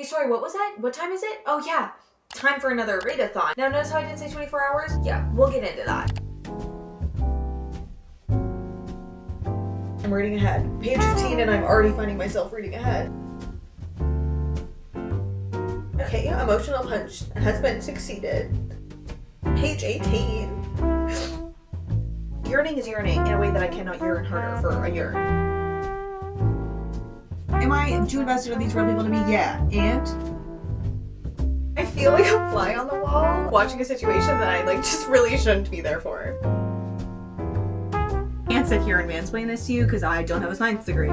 Hey, sorry, what was that? What time is it? Oh yeah, time for another readathon. Now notice how I didn't say 24 hours? Yeah, we'll get into that. I'm reading ahead. Page 15 and I'm already finding myself reading ahead. Okay, emotional punch has been succeeded. Page 18. Yearning is yearning in a way that I cannot yearn harder for a yearn. Am I too invested in these real people to be? Yeah. And I feel like a fly on the wall watching a situation that I just really shouldn't be there for. I can't sit here and mansplain this to you because I don't have a science degree.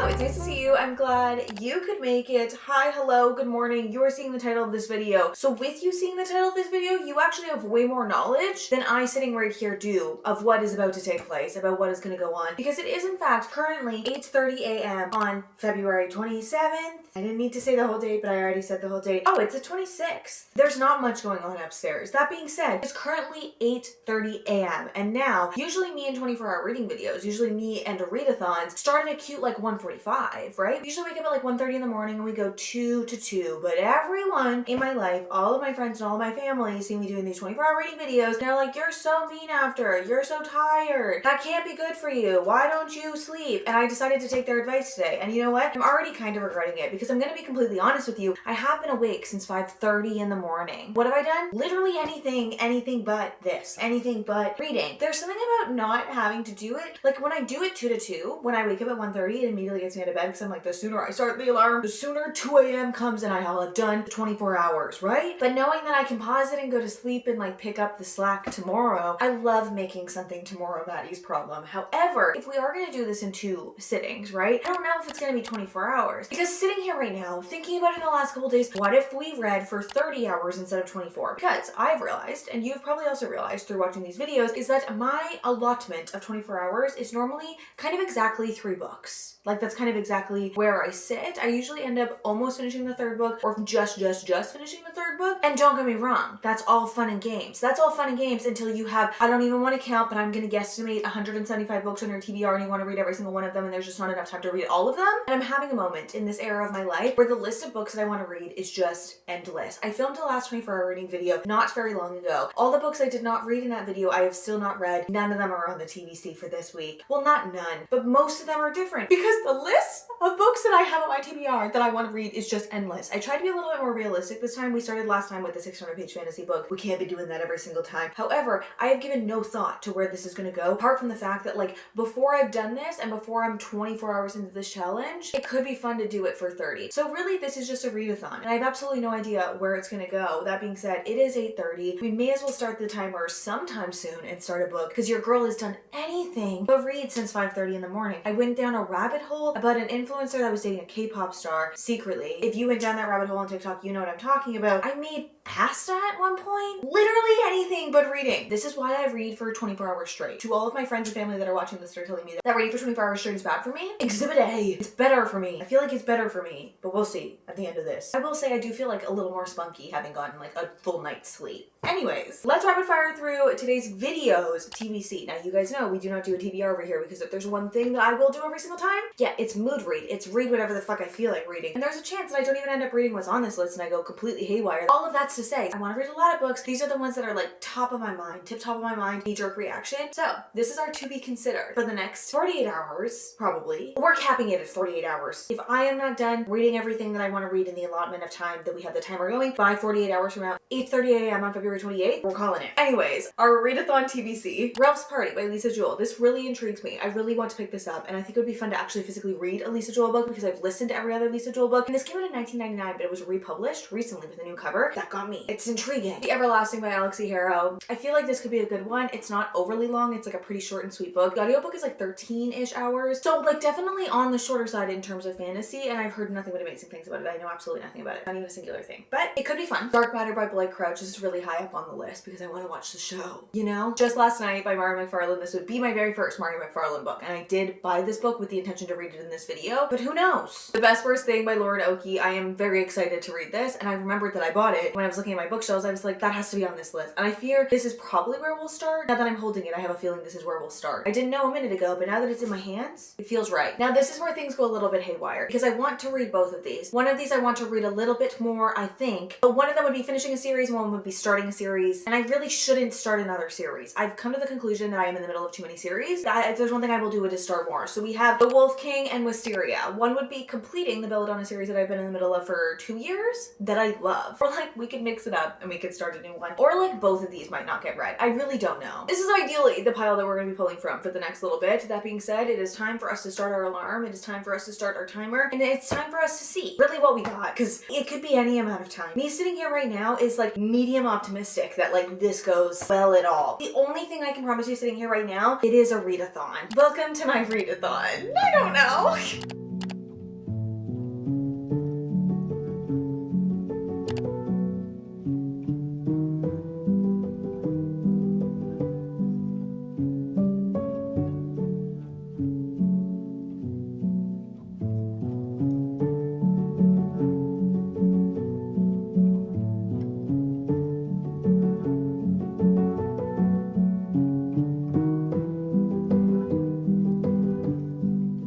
It's nice to see you. I'm glad you could make it. Hi, hello, good morning. You are seeing the title of this video. So with you seeing the title of this video, you actually have way more knowledge than I sitting right here do of what is about to take place, about what is going to go on. Because it is in fact currently 8:30 a.m. on February 27th. I didn't need to say the whole date, but I already said the whole date. Oh, it's the 26th. There's not much going on upstairs. That being said, it's currently 8:30 a.m. And now, usually me and 24-hour reading videos, usually me and readathons start at a cute like 1:45, right? We usually wake up at like 1:30 in the morning and we go 2 to 2. But everyone in my life, all of my friends and all of my family see me doing these 24-hour reading videos. And they're like, you're so mean after. You're so tired. That can't be good for you. Why don't you sleep? And I decided to take their advice today. And you know what? I'm already kind of regretting it because I'm going to be completely honest with you. I have been awake since 5:30 in the morning. What have I done? Literally anything but this. Anything but reading. There's something about not having to do it. Like when I do it 2 to 2, when I wake up at 1:30, it immediately gets me out of bed because I'm like, the sooner I start the alarm, the sooner 2 a.m. comes and I'll have done 24 hours, right? But knowing that I can pause it and go to sleep and like pick up the slack tomorrow, I love making something tomorrow Maddie's problem. However, if we are going to do this in 2 sittings, right? I don't know if it's going to be 24 hours because sitting here right now, thinking about it in the last couple days, what if we read for 30 hours instead of 24? Because I've realized, and you've probably also realized through watching these videos, is that my allotment of 24 hours is normally kind of exactly 3 books. Like that's kind of exactly where I sit. I usually end up almost finishing the 3rd book or just finishing the 3rd book. And don't get me wrong, that's all fun and games. That's all fun and games until you have, I don't even want to count, but I'm going to guesstimate 175 books on your TBR and you want to read every single one of them and there's just not enough time to read all of them. And I'm having a moment in this era of my life where the list of books that I want to read is just endless. I filmed the last 24-hour reading video not very long ago. All the books I did not read in that video, I have still not read. None of them are on the TBC for this week. Well, not none, but most of them are different because the list of books that I have on my TBR that I want to read is just endless. I tried to be a little bit more realistic this time. We started last time with the 600-page fantasy book. We can't be doing that every single time. However, I have given no thought to where this is going to go, apart from the fact that like before I've done this and before I'm 24 hours into this challenge, it could be fun to do it for 30. So really this is just a readathon and I have absolutely no idea where it's going to go. That being said, it is 8:30. We may as well start the timer sometime soon and start a book because your girl has done anything but read since 5:30 in the morning. I went down a rabbit hole about an influencer that was dating a K-pop star secretly. If you went down that rabbit hole on TikTok, you know what I'm talking about. I made pasta at one point. Literally anything but reading. This is why I read for 24 hours straight. To all of my friends and family that are watching this, they're telling me that reading for 24 hours straight is bad for me. Exhibit A. It's better for me. I feel like it's better for me, but we'll see at the end of this. I will say I do feel like a little more spunky having gotten like a full night's sleep. Anyways, let's rapid fire through today's videos. TBC. Now you guys know we do not do a TBR over here because if there's one thing that I will do every single time, yeah, it's mood read. It's read whatever the fuck I feel like reading. And there's a chance that I don't even end up reading what's on this list and I go completely haywire. All of that's to say, I want to read a lot of books. These are the ones that are like top of my mind, tip top of my mind, knee-jerk reaction. So this is our to be considered for the next 48 hours, probably. We're capping it at 48 hours. If I am not done reading everything that I want to read in the allotment of time that we have the timer going by 48 hours from now, 8:30 a.m. on February 28th, we're calling it. Anyways, our Readathon TBC, Ralph's Party by Lisa Jewell. This really intrigues me. I really want to pick this up and I think it would be fun to actually physically read a Lisa Jewell book because I've listened to every other Lisa Jewell book. And this came out in 1999, but it was republished recently with a new cover. That got me. It's intriguing. The Everlasting by Alexi Harrow. I feel like this could be a good one. It's not overly long. It's like a pretty short and sweet book. The audiobook is like 13-ish hours. So like definitely on the shorter side in terms of fantasy, and I've heard nothing but amazing things about it. I know absolutely nothing about it. Not even a singular thing. But it could be fun. Dark Matter by Blake Crouch is really high up on the list because I want to watch the show, you know? Just Last Night by Mari McFarlane. This would be my very first Mari McFarlane book, and I did buy this book with the intention to read it in in this video, but who knows? The Best Worst Thing by Lauren Okie. I am very excited to read this, and I remembered that I bought it when I was looking at my bookshelves. I was like, that has to be on this list, and I fear this is probably where we'll start. Now that I'm holding it, I have a feeling this is where we'll start. I didn't know a minute ago, but now that it's in my hands, it feels right. Now this is where things go a little bit haywire, because I want to read both of these. One of these I want to read a little bit more, I think, but one of them would be finishing a series, one would be starting a series, and I really shouldn't start another series. I've come to the conclusion that I am in the middle of too many series. If there's one thing I will do, it is start more. So we have The Wolf King and Wisteria. One would be completing the Belladonna series that I've been in the middle of for 2 years that I love. Or like we could mix it up and we could start a new one. Or like both of these might not get read. I really don't know. This is ideally the pile that we're going to be pulling from for the next little bit. That being said, it is time for us to start our alarm. It is time for us to start our timer. And it's time for us to see really what we got, because it could be any amount of time. Me sitting here right now is like medium optimistic that like this goes well at all. The only thing I can promise you sitting here right now, it is a readathon. Welcome to my readathon. I don't know.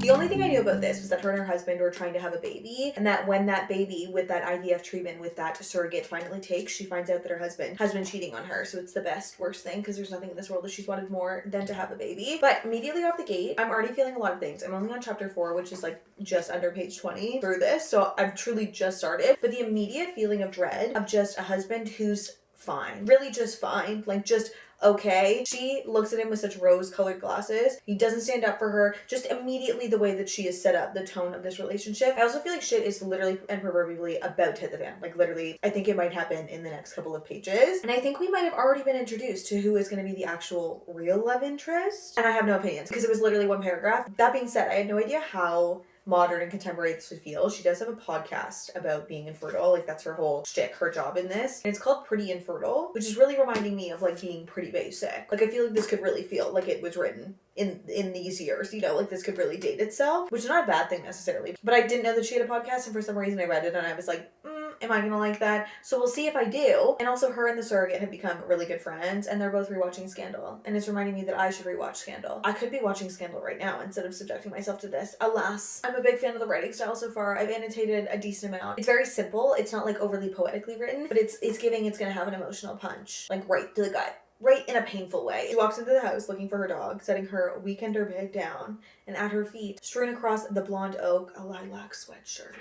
The only thing I knew about this was that her and her husband were trying to have a baby, and that when that baby with that IVF treatment with that surrogate finally takes, she finds out that her husband has been cheating on her. So it's the best worst thing, because there's nothing in this world that she's wanted more than to have a baby. But immediately off the gate, I'm already feeling a lot of things. I'm only on chapter 4, which is like just under page 20 through this, so I've truly just started. But the immediate feeling of dread of just a husband who's fine, really just fine, like just okay. She looks at him with such rose-colored glasses. He doesn't stand up for her. Just immediately the way that she is set up, the tone of this relationship. I also feel like shit is literally and proverbially about to hit the fan. Like literally, I think it might happen in the next couple of pages. And I think we might have already been introduced to who is going to be the actual real love interest. And I have no opinions because it was literally one paragraph. That being said, I had no idea how modern and contemporary this would feel. She does have a podcast about being infertile. Like that's her whole shtick, her job in this. And it's called Pretty Infertile, which is really reminding me of like being pretty basic. Like I feel like this could really feel like it was written in these years, you know, like this could really date itself, which is not a bad thing necessarily. But I didn't know that she had a podcast, and for some reason I read it and I was like, am I gonna like that? So we'll see if I do. And also her and the surrogate have become really good friends, and they're both rewatching Scandal, and it's reminding me that I should rewatch Scandal. I could be watching Scandal right now instead of subjecting myself to this. Alas, I'm a big fan of the writing style so far. I've annotated a decent amount. It's very simple. It's not like overly poetically written, but it's gonna have an emotional punch, like right to the gut. Right in a painful way. She walks into the house looking for her dog, setting her weekender bag down, and at her feet, strewn across the blonde oak, a lilac sweatshirt.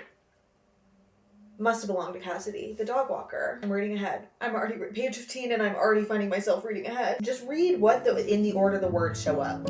Must have belonged to Cassidy, the dog walker. I'm reading ahead. I'm already page 15 and I'm already finding myself reading ahead. Just read what in the order the words show up.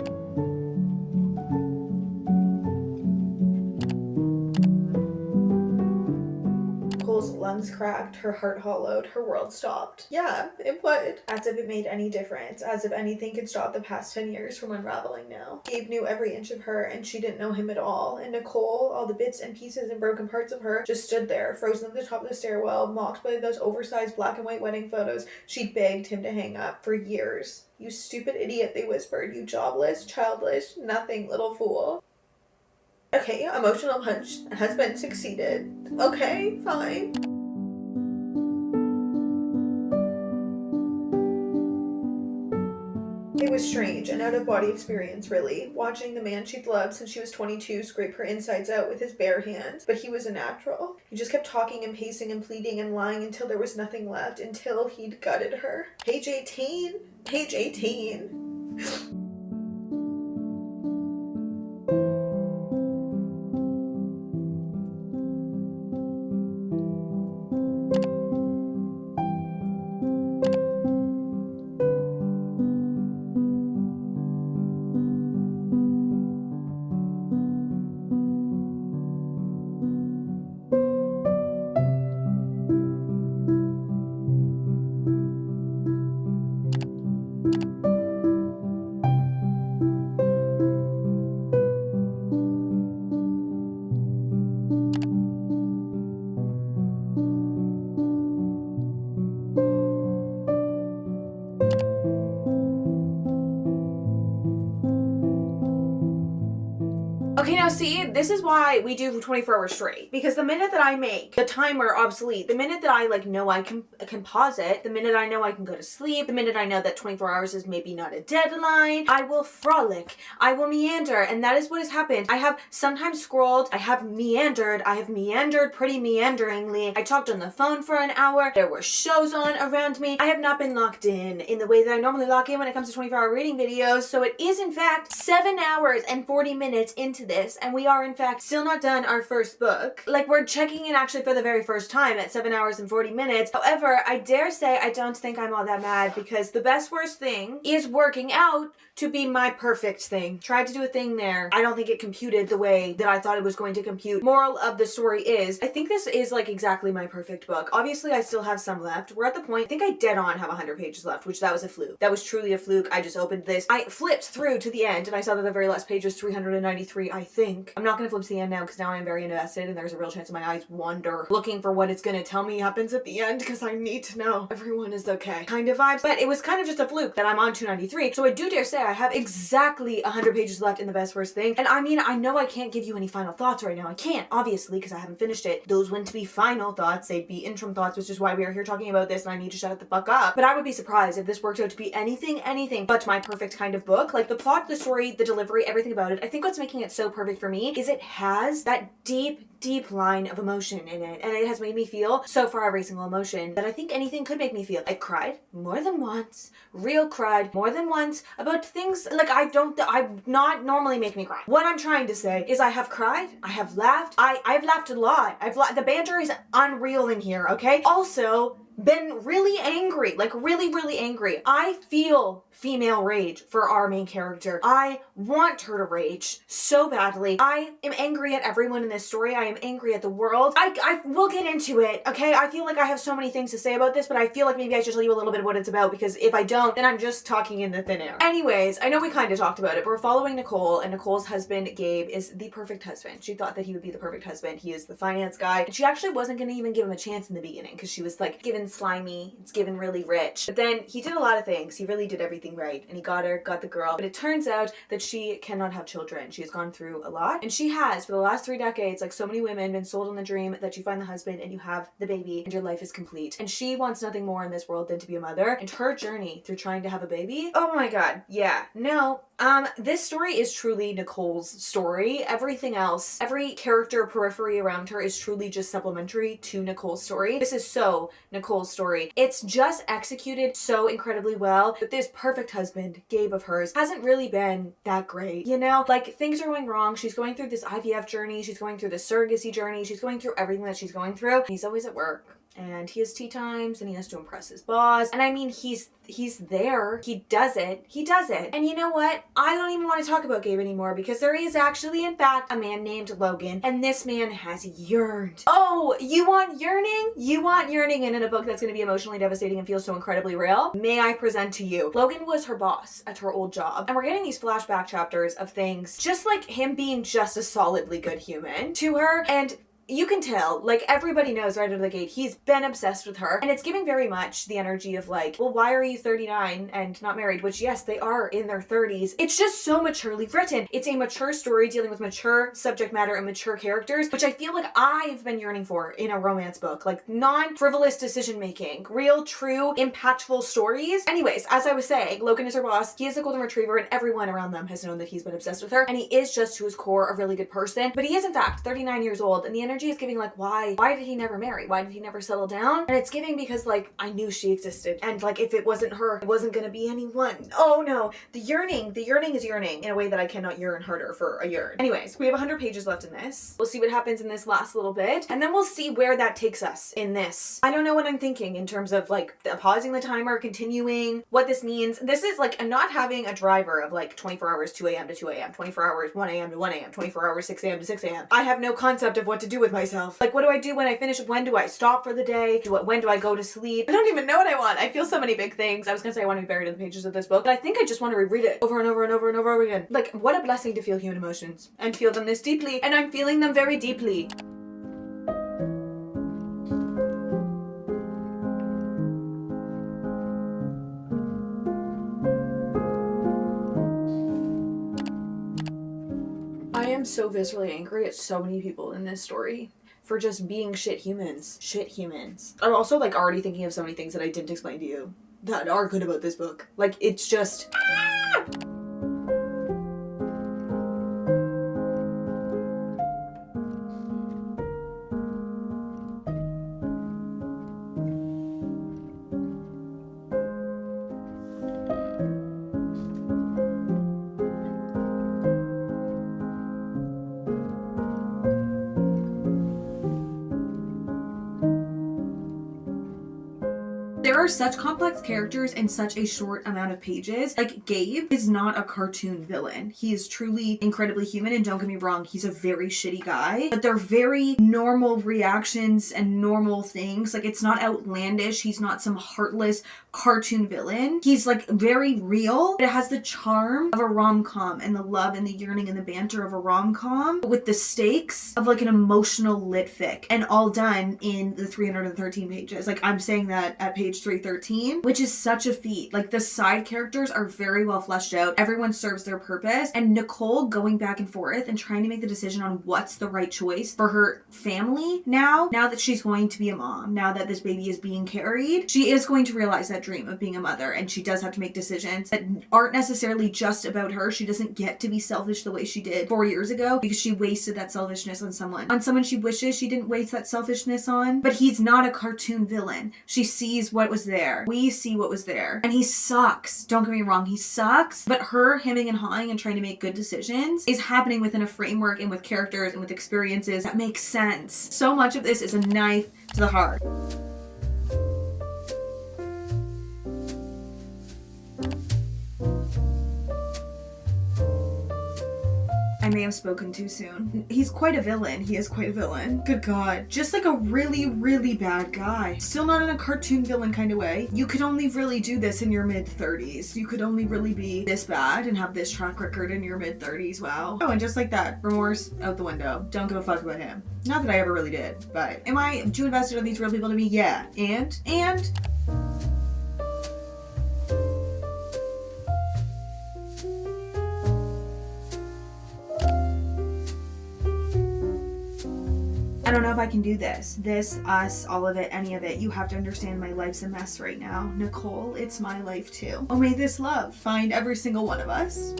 Nicole's lungs cracked, her heart hollowed, her world stopped. Yeah, it would. As if it made any difference, as if anything could stop the past 10 years from unraveling now. Gabe knew every inch of her, and she didn't know him at all. And Nicole, all the bits and pieces and broken parts of her, just stood there, frozen at the top of the stairwell, mocked by those oversized black and white wedding photos she'd begged him to hang up for years. "You stupid idiot," they whispered. "You jobless, childless, nothing little fool." Okay, emotional punch has been succeeded. Okay, fine. It was strange, an out-of-body experience, really, watching the man she'd loved since she was 22 scrape her insides out with his bare hands. But he was a natural. He just kept talking and pacing and pleading and lying until there was nothing left, until he'd gutted her. Page 18. Page 18. see, this is why we do 24 hours straight. Because the minute that I make the timer obsolete, the minute that I like know I can pause it, the minute I know I can go to sleep, the minute I know that 24 hours is maybe not a deadline, I will frolic, I will meander, and that is what has happened. I have sometimes scrolled, I have meandered pretty meanderingly. I talked on the phone for an hour, there were shows on around me. I have not been locked in the way that I normally lock in when it comes to 24-hour reading videos, so it is in fact 7 hours and 40 minutes into this, and we are in fact still not done our first book. Like, we're checking in actually for the very first time at 7 hours and 40 minutes. However, I dare say I don't think I'm all that mad, because the best worst thing is working out to be my perfect thing. Tried to do a thing there. I don't think it computed the way that I thought it was going to compute. Moral of the story is, I think this is like exactly my perfect book. Obviously, I still have some left. We're at the point, I think I dead on have 100 pages left, which that was a fluke. That was truly a fluke. I just opened this. I flipped through to the end and I saw that the very last page was 393, I think. I'm not going to flip to the end now because now I'm very invested and there's a real chance my eyes wander looking for what it's going to tell me happens at the end, because I need to know everyone is okay kind of vibes. But it was kind of just a fluke that I'm on 293. So I do dare say I have exactly 100 pages left in the best worst thing. And I mean, I know I can't give you any final thoughts right now. I can't, obviously, because I haven't finished it. Those wouldn't be final thoughts. They'd be interim thoughts, which is why we are here talking about this and I need to shut the fuck up. But I would be surprised if this worked out to be anything but my perfect kind of book. Like, the plot, the story, the delivery, everything about it. I think what's making it so perfect for me is it has that deep line of emotion in it, and it has made me feel so far every single emotion that I think anything could make me feel. I've cried more than once, cried more than once about things like I'm not normally make me cry. What I'm trying to say is I have cried, I have laughed, I've laughed a lot. The banter is unreal in here, okay? Also, been really angry, like really angry. I feel female rage for our main character. I want her to rage so badly. I am angry at everyone in this story. I am angry at the world. I will get into it, okay? I feel like I have so many things to say about this, but I feel like maybe I should tell you a little bit of what it's about, because if I don't, then I'm just talking in the thin air. Anyways, I know we kind of talked about it, but we're following Nicole, and Nicole's husband, Gabe, is the perfect husband. She thought that he would be the perfect husband. He is the finance guy, and she actually wasn't going to even give him a chance in the beginning, because she was like, given slimy, it's given really rich. But then he did a lot of things. He really did everything right, and he got the girl. But it turns out that she cannot have children. She has gone through a lot, and she has, for the last 3 decades, like so many women, been sold on the dream that you find the husband and you have the baby and your life is complete. And she wants nothing more in this world than to be a mother, and her journey through trying to have a baby, oh my god, yeah, no. This story is truly Nicole's story. Everything else, every character periphery around her is truly just supplementary to Nicole's story. This is so Nicole's story. It's just executed so incredibly well, but this perfect husband, Gabe of hers, hasn't really been that great, you know? Like, things are going wrong. She's going through this IVF journey. She's going through the surrogacy journey. She's going through everything that she's going through. He's always at work, and he has tea times, and he has to impress his boss. And I mean, he's there. He does it. And you know what? I don't even want to talk about Gabe anymore, because there is actually, in fact, a man named Logan, and this man has yearned. Oh, you want yearning? You want yearning in a book that's going to be emotionally devastating and feel so incredibly real? May I present to you? Logan was her boss at her old job, and we're getting these flashback chapters of things just like him being just a solidly good human to her, and you can tell, like, everybody knows right out of the gate, he's been obsessed with her. And it's giving very much the energy of like, well, why are you 39 and not married? Which, yes, they are in their 30s. It's just so maturely written. It's a mature story dealing with mature subject matter and mature characters, which I feel like I've been yearning for in a romance book. Like, non-frivolous decision-making, real, true, impactful stories. Anyways, as I was saying, Logan is her boss. He is a golden retriever, and everyone around them has known that he's been obsessed with her. And he is just, to his core, a really good person. But he is, in fact, 39 years old, and the energy is giving like, why did he never marry? Why did he never settle down? And it's giving because like, I knew she existed, and like, if it wasn't her, it wasn't gonna be anyone. Oh no, the yearning is yearning in a way that I cannot yearn harder for a yearn. Anyways, we have 100 pages left in this. We'll see what happens in this last little bit, and then we'll see where that takes us in this. I don't know what I'm thinking in terms of like pausing the timer, continuing, what this means. This is like, I'm not having a driver of like 24 hours 2 a.m. to 2 a.m., 24 hours 1 a.m. to 1 a.m., 24 hours 6 a.m. to 6 a.m. I have no concept of what to do with myself. Like, what do I do when I finish? When do I stop for the day? When do I go to sleep? I don't even know what I want. I feel so many big things. I was gonna say I want to be buried in the pages of this book, but I think I just want to reread it over and over and over and over again. Like, what a blessing to feel human emotions and feel them this deeply, and I'm feeling them very deeply. I am so viscerally angry at so many people in this story for just being shit humans. Shit humans. I'm also like already thinking of so many things that I didn't explain to you that are good about this book. Like, it's just... There are such complex characters in such a short amount of pages. Like, Gabe is not a cartoon villain. He is truly incredibly human, and don't get me wrong, he's a very shitty guy, but they're very normal reactions and normal things. Like, it's not outlandish. He's not some heartless cartoon villain. He's like very real, but it has the charm of a rom-com and the love and the yearning and the banter of a rom-com with the stakes of like an emotional lit fic, and all done in the 313 pages. Like, I'm saying that at page 313, which is such a feat. Like, the side characters are very well fleshed out. Everyone serves their purpose, and Nicole going back and forth and trying to make the decision on what's the right choice for her family now that she's going to be a mom, now that this baby is being carried, she is going to realize that dream of being a mother, and she does have to make decisions that aren't necessarily just about her. She doesn't get to be selfish the way she did 4 years ago because she wasted that selfishness on someone she wishes she didn't waste that selfishness on. But he's not a cartoon villain. She sees what was there. We see what was there. And he sucks. Don't get me wrong, he sucks. But her hemming and hawing and trying to make good decisions is happening within a framework and with characters and with experiences that make sense. So much of this is a knife to the heart. I may have spoken too soon. He's quite a villain. He is quite a villain. Good God. Just like a really, really bad guy. Still not in a cartoon villain kind of way. You could only really do this in your mid-30s. You could only really be this bad and have this track record in your mid-30s. Wow. Oh, and just like that, remorse out the window. Don't give a fuck about him. Not that I ever really did, but am I too invested in these real people to be? Yeah. And I don't know if I can do this. This, us, all of it, any of it. You have to understand my life's a mess right now. Nicole, it's my life too. Oh, may this love find every single one of us.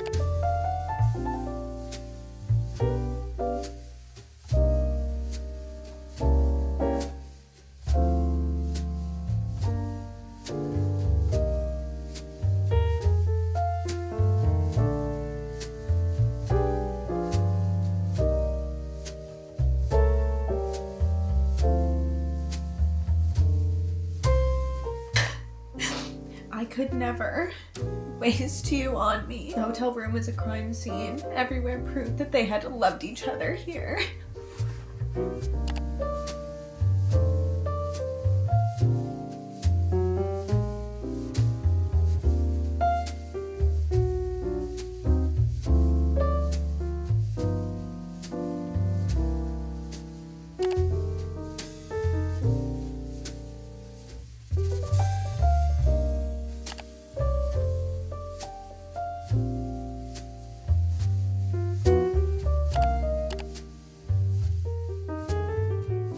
I could never waste you on me. The hotel room was a crime scene. Everywhere proved that they had loved each other here.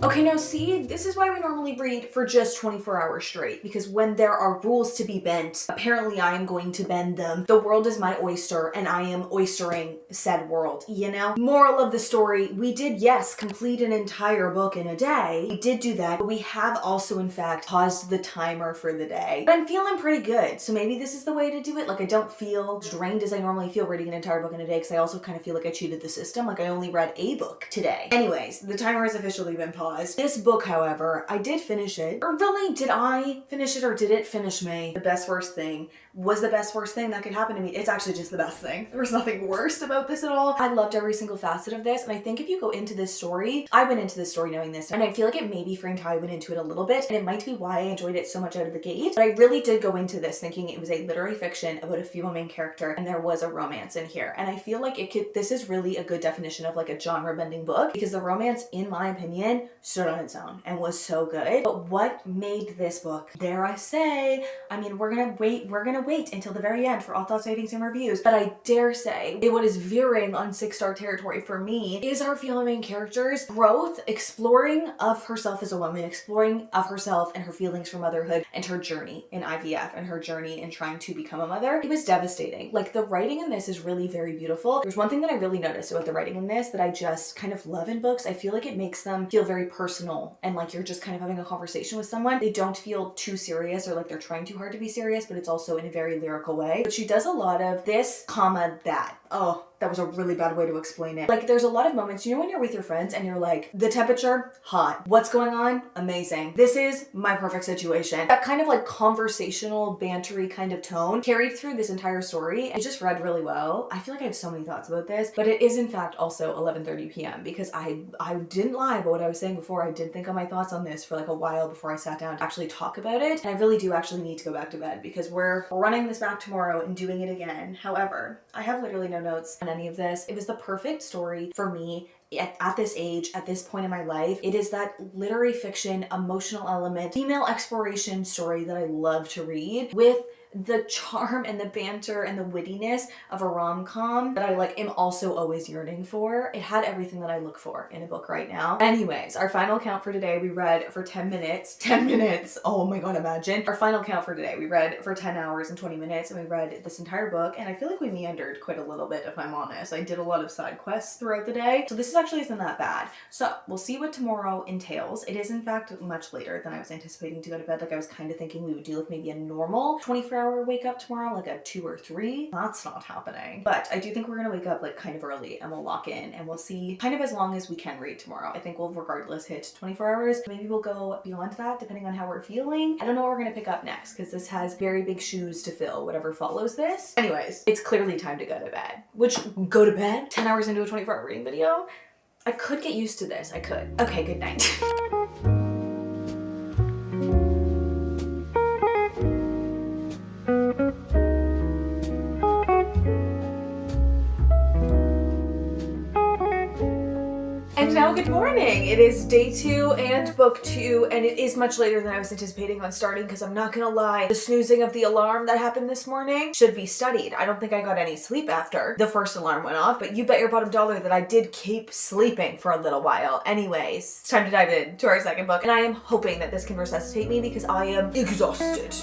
Okay, now see, this is why we normally read for just 24 hours straight, because when there are rules to be bent, apparently I am going to bend them. The world is my oyster, and I am oystering said world, you know? Moral of the story, we did, yes, complete an entire book in a day. We did do that, but we have also, in fact, paused the timer for the day. But I'm feeling pretty good, so maybe this is the way to do it. Like, I don't feel as drained as I normally feel reading an entire book in a day, because I also kind of feel like I cheated the system. Like, I only read a book today. Anyways, the timer has officially been paused. This book, however, I did finish it. Or really, did I finish it or did it finish me? The best worst thing was the best worst thing that could happen to me. It's actually just the best thing. There was nothing worse about this at all. I loved every single facet of this, and I think if you go into this story, I went into this story knowing this, and I feel like it may be framed how I went into it a little bit, and it might be why I enjoyed it so much out of the gate, but I really did go into this thinking it was a literary fiction about a female main character, and there was a romance in here, and I feel like this is really a good definition of like a genre-bending book, because the romance, in my opinion, stood on its own and was so good. But what made this book, dare I say, I mean, we're gonna wait until the very end for all thoughts, ratings, and reviews, but I dare say what is veering on 6-star territory for me is our female main character's growth, exploring of herself as a woman, exploring of herself and her feelings for motherhood, and her journey in IVF and her journey in trying to become a mother. It was devastating. Like, the writing in this is really very beautiful. There's one thing that I really noticed about the writing in this that I just kind of love in books. I feel like it makes them feel very personal and like you're just kind of having a conversation with someone. They don't feel too serious or like they're trying too hard to be serious, but it's also in a very lyrical way. But she does a lot of this, comma, that. Oh, that was a really bad way to explain it. Like, there's a lot of moments, you know, when you're with your friends and you're like, the temperature, hot. What's going on? Amazing. This is my perfect situation. That kind of like conversational, bantery kind of tone carried through this entire story. I just read really well. I feel like I have so many thoughts about this, but it is in fact also 11:30 p.m. because I didn't lie about what I was saying before. I did think of my thoughts on this for like a while before I sat down to actually talk about it. And I really do actually need to go back to bed because we're running this back tomorrow and doing it again. However, I have literally no notes on any of this. It was the perfect story for me at this age, at this point in my life. It is that literary fiction, emotional element, female exploration story that I love to read with the charm and the banter and the wittiness of a rom-com that I like am also always yearning for. It had everything that I look for in a book right now. Anyways, our final count for today, we read for 10 minutes. 10 minutes! Oh my god, imagine. Our final count for today, we read for 10 hours and 20 minutes and we read this entire book, and I feel like we meandered quite a little bit, if I'm honest. I did a lot of side quests throughout the day, so this actually isn't that bad. So we'll see what tomorrow entails. It is in fact much later than I was anticipating to go to bed. Like, I was kind of thinking we would do like maybe a normal 24-hour wake up tomorrow, like a 2 or 3. That's not happening. But I do think we're gonna wake up like kind of early and we'll lock in and we'll see kind of as long as we can read tomorrow. I think we'll regardless hit 24 hours. Maybe we'll go beyond that depending on how we're feeling. I don't know what we're gonna pick up next because this has very big shoes to fill, whatever follows this. Anyways, it's clearly time to go to bed. Which, go to bed? 10 hours into a 24-hour reading video? I could get used to this. I could. Okay, good night. And now good morning. It is day 2 and book 2, and it is much later than I was anticipating on starting because I'm not gonna lie, the snoozing of the alarm that happened this morning should be studied. I don't think I got any sleep after the first alarm went off, but you bet your bottom dollar that I did keep sleeping for a little while. Anyways, it's time to dive into our second book, and I am hoping that this can resuscitate me because I am exhausted.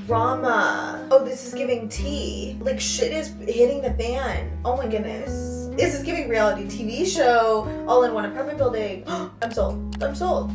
Drama. Oh, this is giving tea. Like, shit is hitting the fan. Oh my goodness. This is giving reality TV show all in one apartment building. I'm sold. I'm sold.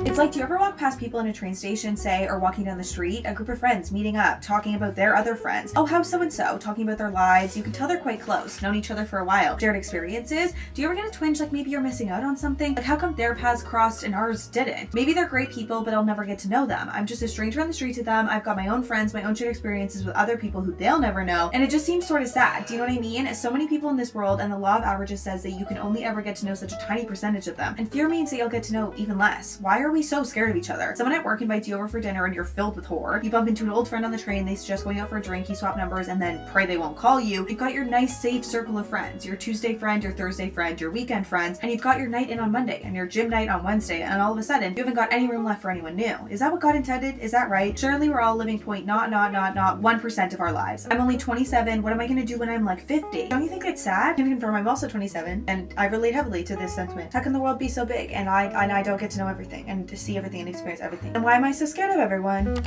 It's like, do you ever walk past people in a train station, say, or walking down the street, a group of friends meeting up, talking about their other friends? Oh, how's so-and-so? Talking about their lives. You can tell they're quite close, known each other for a while, shared experiences. Do you ever get a twinge like maybe you're missing out on something? Like, how come their paths crossed and ours didn't? Maybe they're great people, but I'll never get to know them. I'm just a stranger on the street to them. I've got my own friends, my own shared experiences with other people who they'll never know. And it just seems sort of sad. Do you know what I mean? So many people in this world, and the law of averages says that you can only ever get to know such a tiny percentage of them. And fear means that you'll get to know even less. Why are we so scared of each other. Someone at work invites you over for dinner and you're filled with horror. You bump into an old friend on the train, they suggest going out for a drink, you swap numbers and then pray they won't call you. You've got your nice safe circle of friends, your Tuesday friend, your Thursday friend, your weekend friends, and you've got your night in on Monday and your gym night on Wednesday, and all of a sudden you haven't got any room left for anyone new. Is that what God intended? Is that right? Surely we're all living point not 1% of our lives. I'm only 27. What am I gonna do when I'm like 50? Don't you think it's sad? I can confirm I'm also 27 and I relate heavily to this sentiment. How can the world be so big and I don't get to know everything and to see everything and experience everything? And why am I so scared of everyone?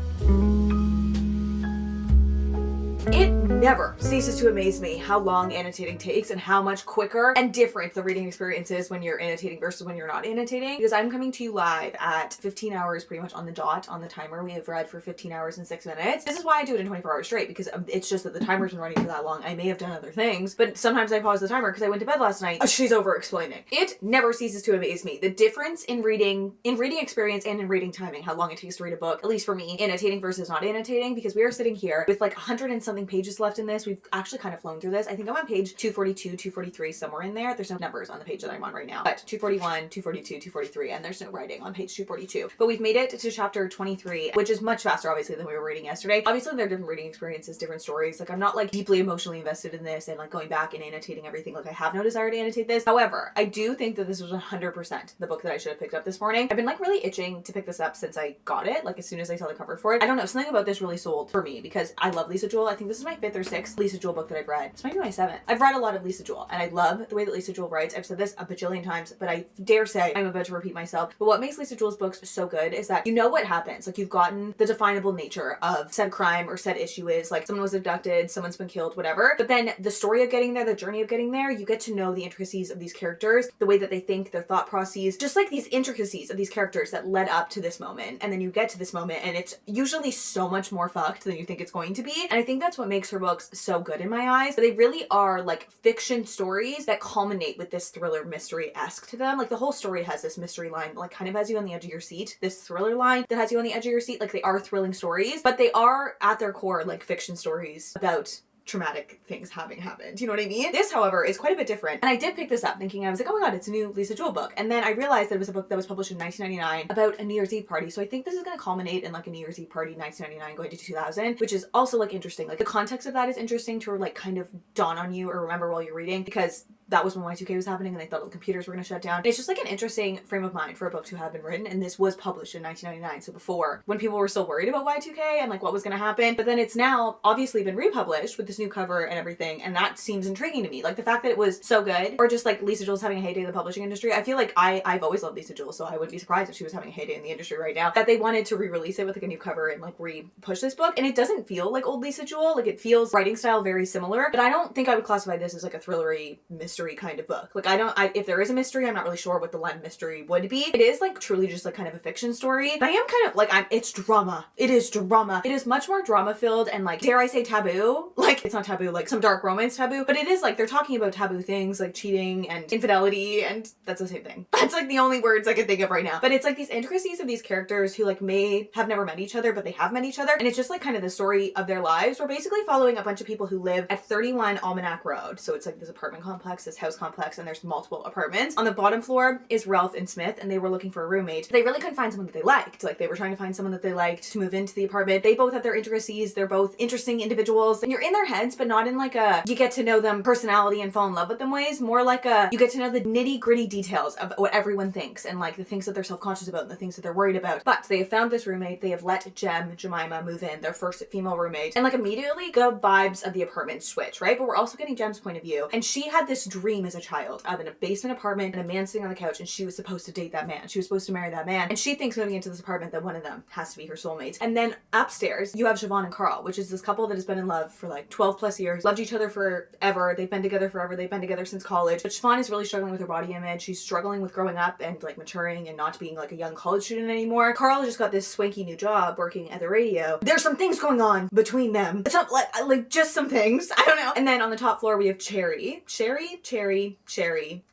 It never ceases to amaze me how long annotating takes and how much quicker and different the reading experience is when you're annotating versus when you're not annotating, because I'm coming to you live at 15 hours pretty much on the dot on the timer. We have read for 15 hours and 6 minutes. This is why I do it in 24 hours straight, because it's just that the timer's been running for that long. I may have done other things, but sometimes I pause the timer because I went to bed last night. She's over explaining. It never ceases to amaze me. The difference in reading experience and in reading timing, how long it takes to read a book, at least for me, annotating versus not annotating, because we are sitting here with like 100 and something pages left in this. We've actually kind of flown through this. I think I'm on page 242, 243, somewhere in there. There's no numbers on the page that I'm on right now, but 241, 242, 243, and there's no writing on page 242. But we've made it to chapter 23, which is much faster, obviously, than we were reading yesterday. Obviously, there are different reading experiences, different stories. Like, I'm not like deeply emotionally invested in this and like going back and annotating everything. Like, I have no desire to annotate this. However, I do think that this was 100% the book that I should have picked up this morning. I've been like really itching to pick this up since I got it. Like, as soon as I saw the cover for it, I don't know, something about this really sold for me because I love Lisa Jewell. I think this is my 5th or 6th Lisa Jewell book that I've read. This might be my 7th. I've read a lot of Lisa Jewell and I love the way that Lisa Jewell writes. I've said this a bajillion times, but I dare say I'm about to repeat myself. But what makes Lisa Jewell's books so good is that you know what happens. Like, you've gotten the definable nature of said crime or said issue is like someone was abducted, someone's been killed, whatever. But then the story of getting there, the journey of getting there, you get to know the intricacies of these characters, the way that they think, their thought processes, just like these intricacies of these characters that led up to this moment. And then you get to this moment and it's usually so much more fucked than you think it's going to be. And I think that's what makes her books so good in my eyes. But they really are like fiction stories that culminate with this thriller mystery-esque to them. Like, the whole story has this mystery line, like kind of has you on the edge of your seat, this thriller line that has you on the edge of your seat. Like, they are thrilling stories, but they are at their core like fiction stories about traumatic things having happened. You know what I mean? This, however, is quite a bit different. And I did pick this up thinking, I was like, oh my god, it's a new Lisa Jewell book. And then I realized that it was a book that was published in 1999 about a New Year's Eve party. So I think this is going to culminate in like a New Year's Eve party 1999 going to 2000, which is also like interesting. Like, the context of that is interesting to like kind of dawn on you or remember while you're reading, because that was when Y2K was happening and they thought the computers were going to shut down. And it's just like an interesting frame of mind for a book to have been written. And this was published in 1999. So before, when people were still worried about Y2K and like what was going to happen, but then it's now obviously been republished with this new cover and everything. And that seems intriguing to me. Like, the fact that it was so good, or just like Lisa Jewell's having a heyday in the publishing industry. I feel like I've always loved Lisa Jewell, so I wouldn't be surprised if she was having a heyday in the industry right now, that they wanted to re-release it with like a new cover and like re-push this book. And it doesn't feel like old Lisa Jewell. Like, it feels writing style very similar, but I don't think I would classify this as like a thrillery mystery kind of book. Like, if there is a mystery, I'm not really sure what the line mystery would be. It is like truly just like kind of a fiction story. But I am kind of like, it's drama. It is drama. It is much more drama filled and like, dare I say taboo? Like, it's not taboo, like some dark romance taboo, but it is like, they're talking about taboo things like cheating and infidelity, and that's the same thing. That's like the only words I can think of right now. But it's like these intricacies of these characters who like may have never met each other, but they have met each other. And it's just like kind of the story of their lives. We're basically following a bunch of people who live at 31 Almanac Road. So it's like this apartment complex, this house complex, and there's multiple apartments. On the bottom floor is Ralph and Smith, and they were looking for a roommate. They really couldn't find someone that they liked. Like, they were trying to find someone that they liked to move into the apartment. They both have their intricacies. They're both interesting individuals, and you're in their heads, but not in like a you get to know them personality and fall in love with them ways. More like a you get to know the nitty gritty details of what everyone thinks and like the things that they're self-conscious about and the things that they're worried about. But they have found this roommate. They have let Jemima move in, their first female roommate, and like immediately the vibes of the apartment switch, right? But we're also getting Jem's point of view, and she had this dream as a child of in a basement apartment and a man sitting on the couch, and she was supposed to date that man. She was supposed to marry that man, and she thinks moving into this apartment that one of them has to be her soulmate. And then upstairs you have Siobhan and Carl, which is this couple that has been in love for like 12 plus years, loved each other forever. They've been together forever. They've been together since college. But Siobhan is really struggling with her body image. She's struggling with growing up and like maturing and not being like a young college student anymore. Carl just got this swanky new job working at the radio. There's some things going on between them. It's not like just some things. I don't know. And then on the top floor we have Cherry. Cherry.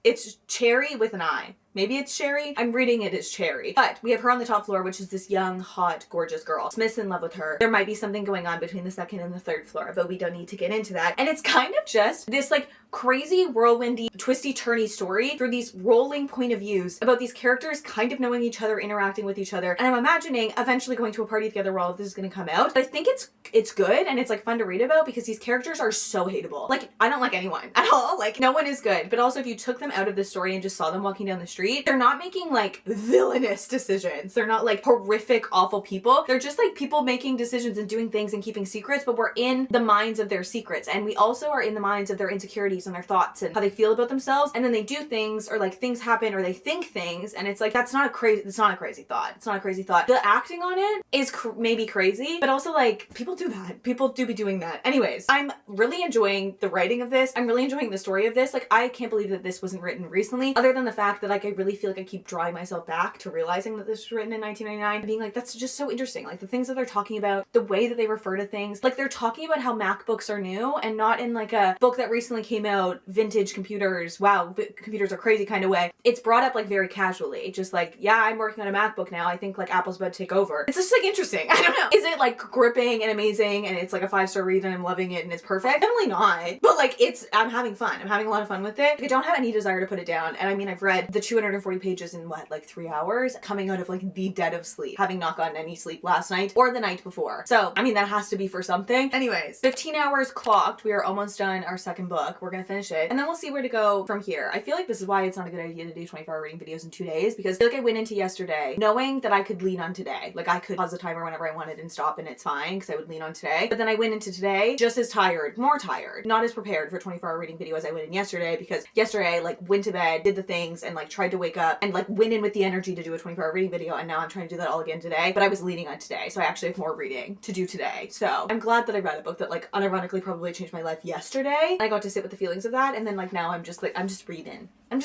It's Cherry with an I. Maybe it's Sherry. I'm reading it as Cherry. But we have her on the top floor, which is this young, hot, gorgeous girl. Smith's in love with her. There might be something going on between the second and the third floor, but we don't need to get into that. And it's kind of just this like crazy, whirlwindy, twisty-turny story through these rolling point of views about these characters kind of knowing each other, interacting with each other. And I'm imagining eventually going to a party together where all of this is going to come out. But I think it's good and it's like fun to read about because these characters are so hateable. Like, I don't like anyone at all. Like, no one is good. But also if you took them out of this story and just saw them walking down the street, they're not making like villainous decisions. They're not like horrific, awful people. They're just like people making decisions and doing things and keeping secrets, but we're in the minds of their secrets. And we also are in the minds of their insecurities and their thoughts and how they feel about themselves. And then they do things or like things happen or they think things. And it's like, it's not a crazy thought. It's not a crazy thought. The acting on it is maybe crazy, but also like people do that. People do be doing that. Anyways, I'm really enjoying the writing of this. I'm really enjoying the story of this. Like, I can't believe that this wasn't written recently, other than the fact that like I really feel like I keep drawing myself back to realizing that this was written in 1999, being like, that's just so interesting. Like the things that they're talking about, the way that they refer to things, like they're talking about how MacBooks are new and not in like a book that recently came out, vintage computers, wow, computers are crazy kind of way. It's brought up like very casually, just like, yeah, I'm working on a MacBook now. I think like Apple's about to take over. It's just like interesting. I don't know. Is it like gripping and amazing and it's like a 5-star read and I'm loving it and it's perfect? Definitely not. But like I'm having fun. I'm having a lot of fun with it. I don't have any desire to put it down. And I mean, I've read the 240 pages in what, like 3 hours, coming out of like the dead of sleep, having not gotten any sleep last night or the night before. So, I mean, that has to be for something. Anyways, 15 hours clocked. We are almost done our second book. We're gonna finish it and then we'll see where to go from here. I feel like this is why it's not a good idea to do 24-hour reading videos in 2 days, because I feel like I went into yesterday knowing that I could lean on today. Like I could pause the timer whenever I wanted and stop and it's fine because I would lean on today. But then I went into today just as tired, more tired, not as prepared for a 24-hour reading video as I went in yesterday, because yesterday I like went to bed, did the things and like tried to wake up and like went in with the energy to do a 24-hour reading video, and now I'm trying to do that all again today. But I was leaning on today, so I actually have more reading to do today. So I'm glad that I read a book that like unironically probably changed my life yesterday. I got to sit with the feelings of that, and then like now I'm just reading. I'm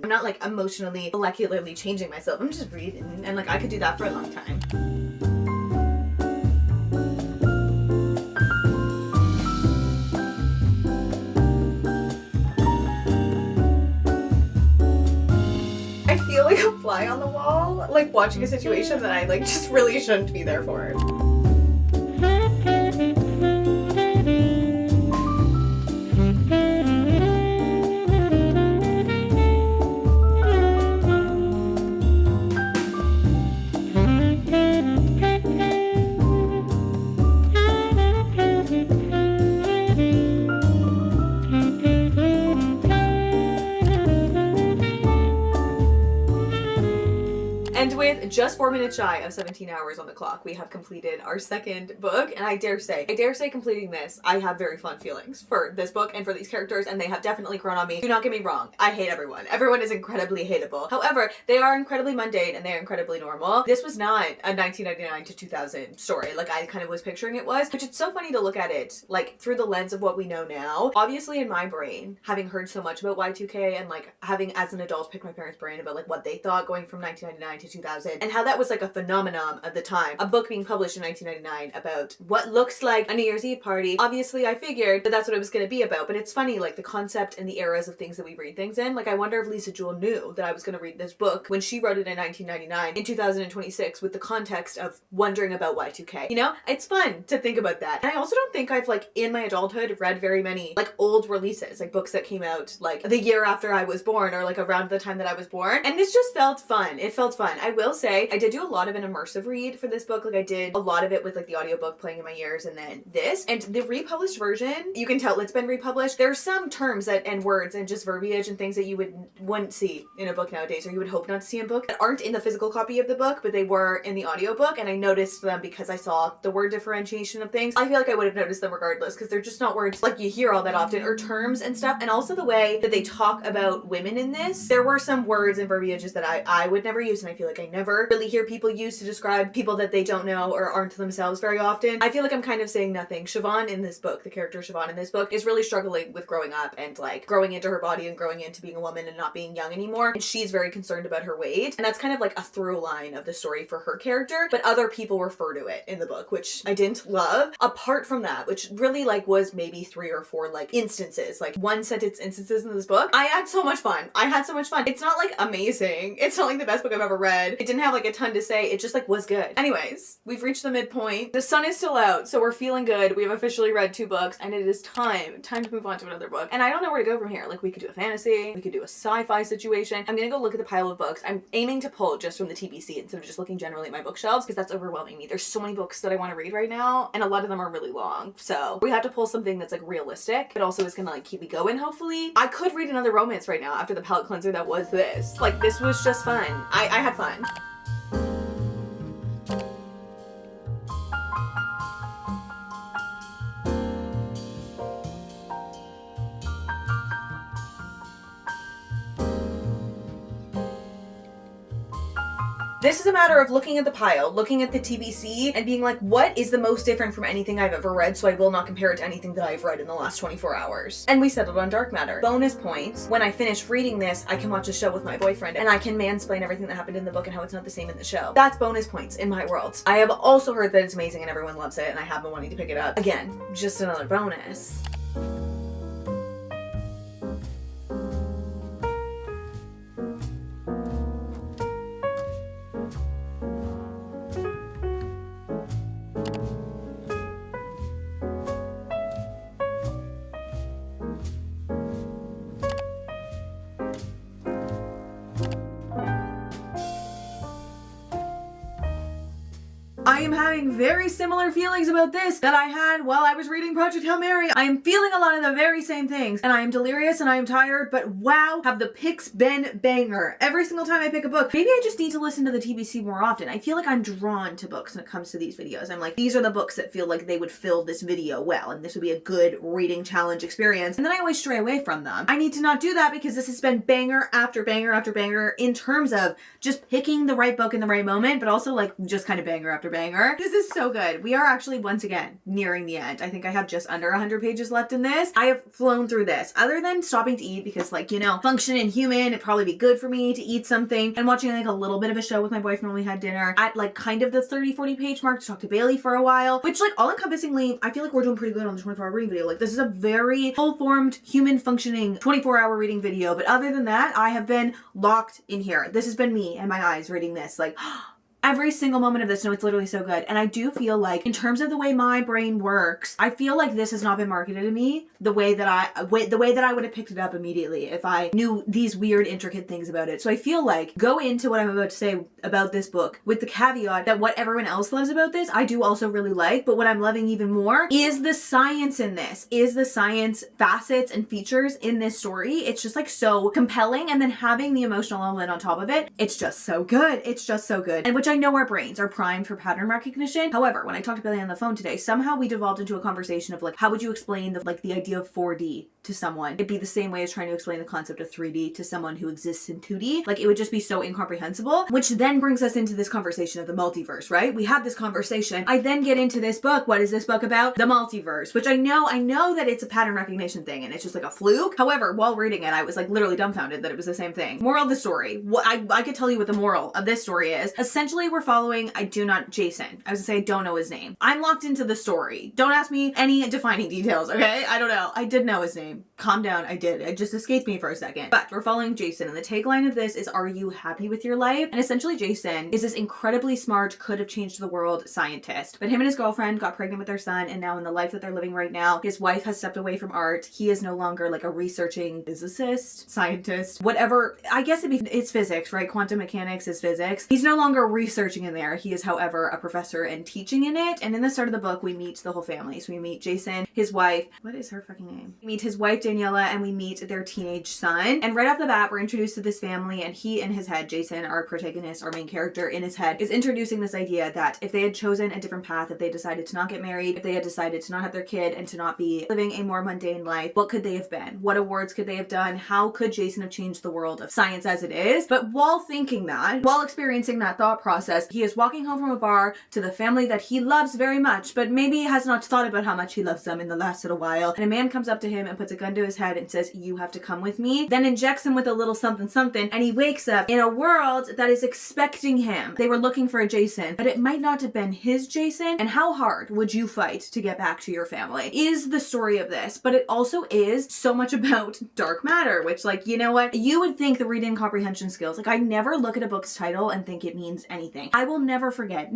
not like emotionally, molecularly changing myself. I'm just reading, and like I could do that for a long time. I feel like a fly on the wall, like watching a situation that I like just really shouldn't be there for. And with just 4 minutes shy of 17 hours on the clock, we have completed our second book, and I dare say completing this, I have very fun feelings for this book and for these characters, and they have definitely grown on me. Do not get me wrong, I hate everyone. Everyone is incredibly hateable. However, they are incredibly mundane and they are incredibly normal. This was not a 1999 to 2000 story like I kind of was picturing it was, which it's so funny to look at it like through the lens of what we know now. Obviously in my brain, having heard so much about Y2K and like having as an adult picked my parents' brain about like what they thought going from 1999 to 2000 and how that was like a phenomenon at the time. A book being published in 1999 about what looks like a New Year's Eve party. Obviously I figured that that's what it was going to be about, but it's funny like the concept and the eras of things that we read things in. Like I wonder if Lisa Jewell knew that I was going to read this book when she wrote it in 1999 in 2026 with the context of wondering about Y2K. You know, it's fun to think about that. And I also don't think I've like in my adulthood read very many like old releases, like books that came out like the year after I was born or like around the time that I was born. And this just felt fun. It felt fun. I will say I did do a lot of an immersive read for this book. Like I did a lot of it with like the audiobook playing in my ears and then this. And the republished version, you can tell it's been republished. There's some terms that and words and just verbiage and things that you wouldn't see in a book nowadays, or you would hope not to see in a book, that aren't in the physical copy of the book, but they were in the audiobook, and I noticed them because I saw the word differentiation of things. I feel like I would have noticed them regardless because they're just not words like you hear all that often, or terms and stuff. And also the way that they talk about women in this, there were some words and verbiages that I would never use, and I feel like I never never really hear people use to describe people that they don't know or aren't themselves very often. I feel like I'm kind of saying nothing. Siobhan in this book, the character Siobhan in this book, is really struggling with growing up and like growing into her body and growing into being a woman and not being young anymore. And she's very concerned about her weight. And that's kind of like a through line of the story for her character, but other people refer to it in the book, which I didn't love. Apart from that, which really like was maybe 3 or 4 like instances, like one sentence instances in this book, I had so much fun. I had so much fun. It's not like amazing. It's not like the best book I've ever read. It didn't have like a ton to say. It just like was good. Anyways, we've reached the midpoint. The sun is still out, so we're feeling good. We have officially read 2 books and it is time to move on to another book. And I don't know where to go from here. Like we could do a fantasy, we could do a sci-fi situation. I'm gonna go look at the pile of books. I'm aiming to pull just from the TBC instead of just looking generally at my bookshelves because that's overwhelming me. There's so many books that I want to read right now and a lot of them are really long. So we have to pull something that's like realistic but also is gonna like keep me going hopefully. I could read another romance right now after the palette cleanser that was this. Like this was just fun. I had fun. This is a matter of looking at the pile, looking at the TBC, and being like, what is the most different from anything I've ever read, so I will not compare it to anything that I've read in the last 24 hours. And we settled on Dark Matter. Bonus points, when I finish reading this, I can watch a show with my boyfriend, and I can mansplain everything that happened in the book and how it's not the same in the show. That's bonus points in my world. I have also heard that it's amazing and everyone loves it, and I have been wanting to pick it up. Again, just another bonus. I am having very similar feelings about this that I had while I was reading Project Hail Mary. I am feeling a lot of the very same things and I am delirious and I am tired, but wow, have the picks been banger. Every single time I pick a book, maybe I just need to listen to the TBC more often. I feel like I'm drawn to books when it comes to these videos. I'm like, these are the books that feel like they would fill this video well and this would be a good reading challenge experience. And then I always stray away from them. I need to not do that because this has been banger after banger after banger in terms of just picking the right book in the right moment, but also like just kind of banger after banger. This is so good. We are actually once again nearing the end. I think I have just under 100 pages left in this. I have flown through this other than stopping to eat because like, you know, function and human, it'd probably be good for me to eat something and watching like a little bit of a show with my boyfriend when we had dinner at like kind of the 30-40 page mark to talk to Bailey for a while, which like all encompassingly, I feel like we're doing pretty good on the 24-hour reading video. Like this is a very full formed human functioning 24-hour reading video. But other than that, I have been locked in here. This has been me and my eyes reading this like every single moment of this. No, it's literally so good. And I do feel like in terms of the way my brain works, I feel like this has not been marketed to me the way that I would have picked it up immediately if I knew these weird intricate things about it. So I feel like go into what I'm about to say about this book with the caveat that what everyone else loves about this, I do also really like, but what I'm loving even more is the science in this, is the science facets and features in this story. It's just like so compelling, and then having the emotional element on top of it, it's just so good. It's just so good. And which I know our brains are primed for pattern recognition. However, when I talked to Bailey on the phone today, somehow we devolved into a conversation of like, how would you explain the idea of 4D to someone? It'd be the same way as trying to explain the concept of 3D to someone who exists in 2D. Like it would just be so incomprehensible, which then brings us into this conversation of the multiverse, right? We have this conversation. I then get into this book. What is this book about? The multiverse, which I know that it's a pattern recognition thing and it's just like a fluke. However, while reading it, I was like literally dumbfounded that it was the same thing. Moral of the story. What I could tell you what the moral of this story is. Essentially, we're following, Jason. I was gonna say I don't know his name. I'm locked into the story. Don't ask me any defining details, okay? I don't know. I did know his name. Calm down. I did. It just escaped me for a second. But we're following Jason, and the tagline of this is, are you happy with your life? And essentially Jason is this incredibly smart, could have changed the world scientist. But him and his girlfriend got pregnant with their son, and now in the life that they're living right now, his wife has stepped away from art. He is no longer like a researching physicist, scientist, whatever. I guess it's physics, right? Quantum mechanics is physics. He's no longer researching in there. He is, however, a professor and teaching in it. And in the start of the book, we meet the whole family. So we meet Jason, his wife. What is her fucking name? We meet his wife, Daniela, and we meet their teenage son. And right off the bat, we're introduced to this family, and he in his head, Jason, our protagonist, our main character in his head, is introducing this idea that if they had chosen a different path, if they decided to not get married, if they had decided to not have their kid and to not be living a more mundane life, what could they have been? What awards could they have done? How could Jason have changed the world of science as it is? But while thinking that, while experiencing that thought process, process. He is walking home from a bar to the family that he loves very much, but maybe has not thought about how much he loves them in the last little while. And a man comes up to him and puts a gun to his head and says, "You have to come with me." Then injects him with a little something something, and he wakes up in a world that is expecting him. They were looking for a Jason, but it might not have been his Jason. And how hard would you fight to get back to your family is the story of this. But it also is so much about dark matter, which, like, you know what? You would think the reading comprehension skills, like, I never look at a book's title and think it means anything. I will never forget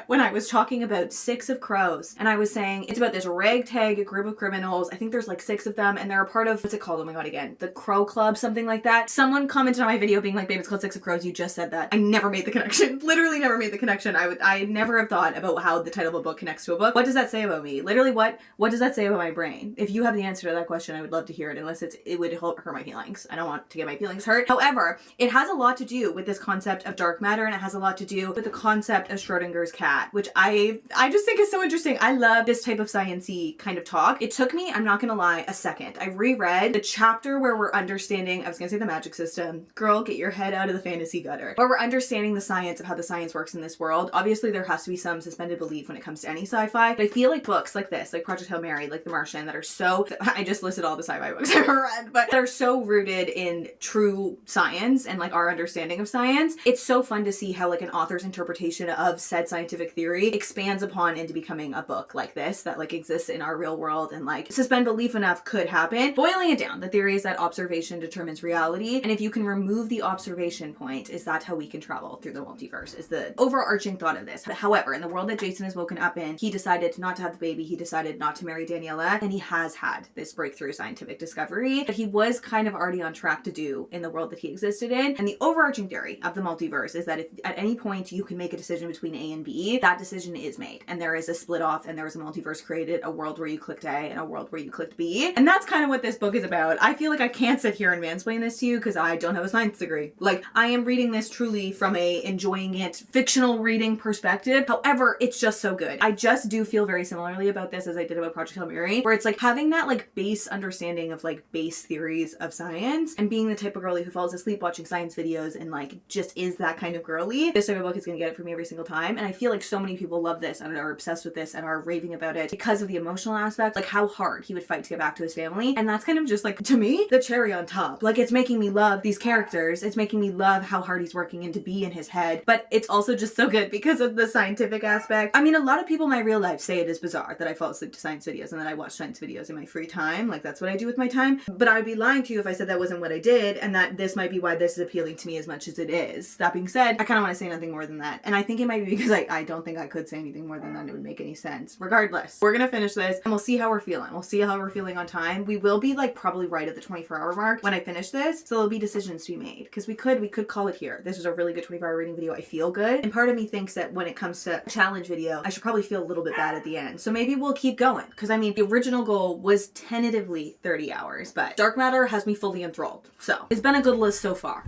when I was talking about Six of Crows, and I was saying it's about this ragtag group of criminals. I think there's like 6 of them, and they're a part of, what's it called? Oh my god, again, the Crow Club, something like that. Someone commented on my video being like, "Babe, it's called Six of Crows. You just said that." I never made the connection. Literally never made the connection. I never have thought about how the title of a book connects to a book. What does that say about me? Literally, what does that say about my brain? If you have the answer to that question, I would love to hear it, unless it would hurt my feelings. I don't want to get my feelings hurt. However, it has a lot to do with this concept of dark matter, and it has a lot to do with the concept of Schrodinger's cat, which I just think is so interesting. I love this type of science-y kind of talk. It took me, I'm not gonna lie, a second. I reread the chapter where we're understanding, I was gonna say the magic system. Girl, get your head out of the fantasy gutter. Where we're understanding the science of how the science works in this world. Obviously, there has to be some suspended belief when it comes to any sci-fi, but I feel like books like this, like Project Hail Mary, like The Martian, that are so, I just listed all the sci-fi books I've ever read, but that are so rooted in true science and like our understanding of science. It's so fun to see how like an author's interpretation of said scientific theory expands upon into becoming a book like this that like exists in our real world, and like suspend belief enough could happen. Boiling it down, the theory is that observation determines reality, and if you can remove the observation point, is that how we can travel through the multiverse, is the overarching thought of this. However, in the world that Jason is woken up in, he decided not to have the baby, he decided not to marry Daniela, and he has had this breakthrough scientific discovery that he was kind of already on track to do in the world that he existed in. And the overarching theory of the multiverse is that if at any point you can make a decision between A and B, that decision is made, and there is a split off, and there is a multiverse created, a world where you clicked A and a world where you clicked B. And that's kind of what this book is about. I feel like I can't sit here and mansplain this to you because I don't have a science degree. Like, I am reading this truly from a enjoying it fictional reading perspective. However, it's just so good. I just do feel very similarly about this as I did about Project Hail Mary, where it's like having that like base understanding of like base theories of science, and being the type of girly who falls asleep watching science videos and like just is that kind of girly. This type of book is gonna get it for me every single time. And I feel like so many people love this and are obsessed with this and are raving about it because of the emotional aspect, like how hard he would fight to get back to his family. And that's kind of just like, to me, the cherry on top. Like, it's making me love these characters. It's making me love how hard he's working into be in his head, but it's also just so good because of the scientific aspect. I mean, a lot of people in my real life say it is bizarre that I fall asleep to science videos and that I watch science videos in my free time. Like, that's what I do with my time. But I would be lying to you if I said that wasn't what I did, and that this might be why this is appealing to me as much as it is. That being said, I kind of want to say nothing more than that. And I think it might be because I don't think I could say anything more than that. It would make any sense. Regardless, we're gonna finish this and we'll see how we're feeling. We'll see how we're feeling on time. We will be like probably right at the 24-hour mark when I finish this. So there'll be decisions to be made, because we could call it here. This was a really good 24-hour reading video. I feel good. And part of me thinks that when it comes to a challenge video, I should probably feel a little bit bad at the end. So maybe we'll keep going. Because I mean, the original goal was tentatively 30 hours, but dark matter has me fully enthralled. So it's been a good list so far.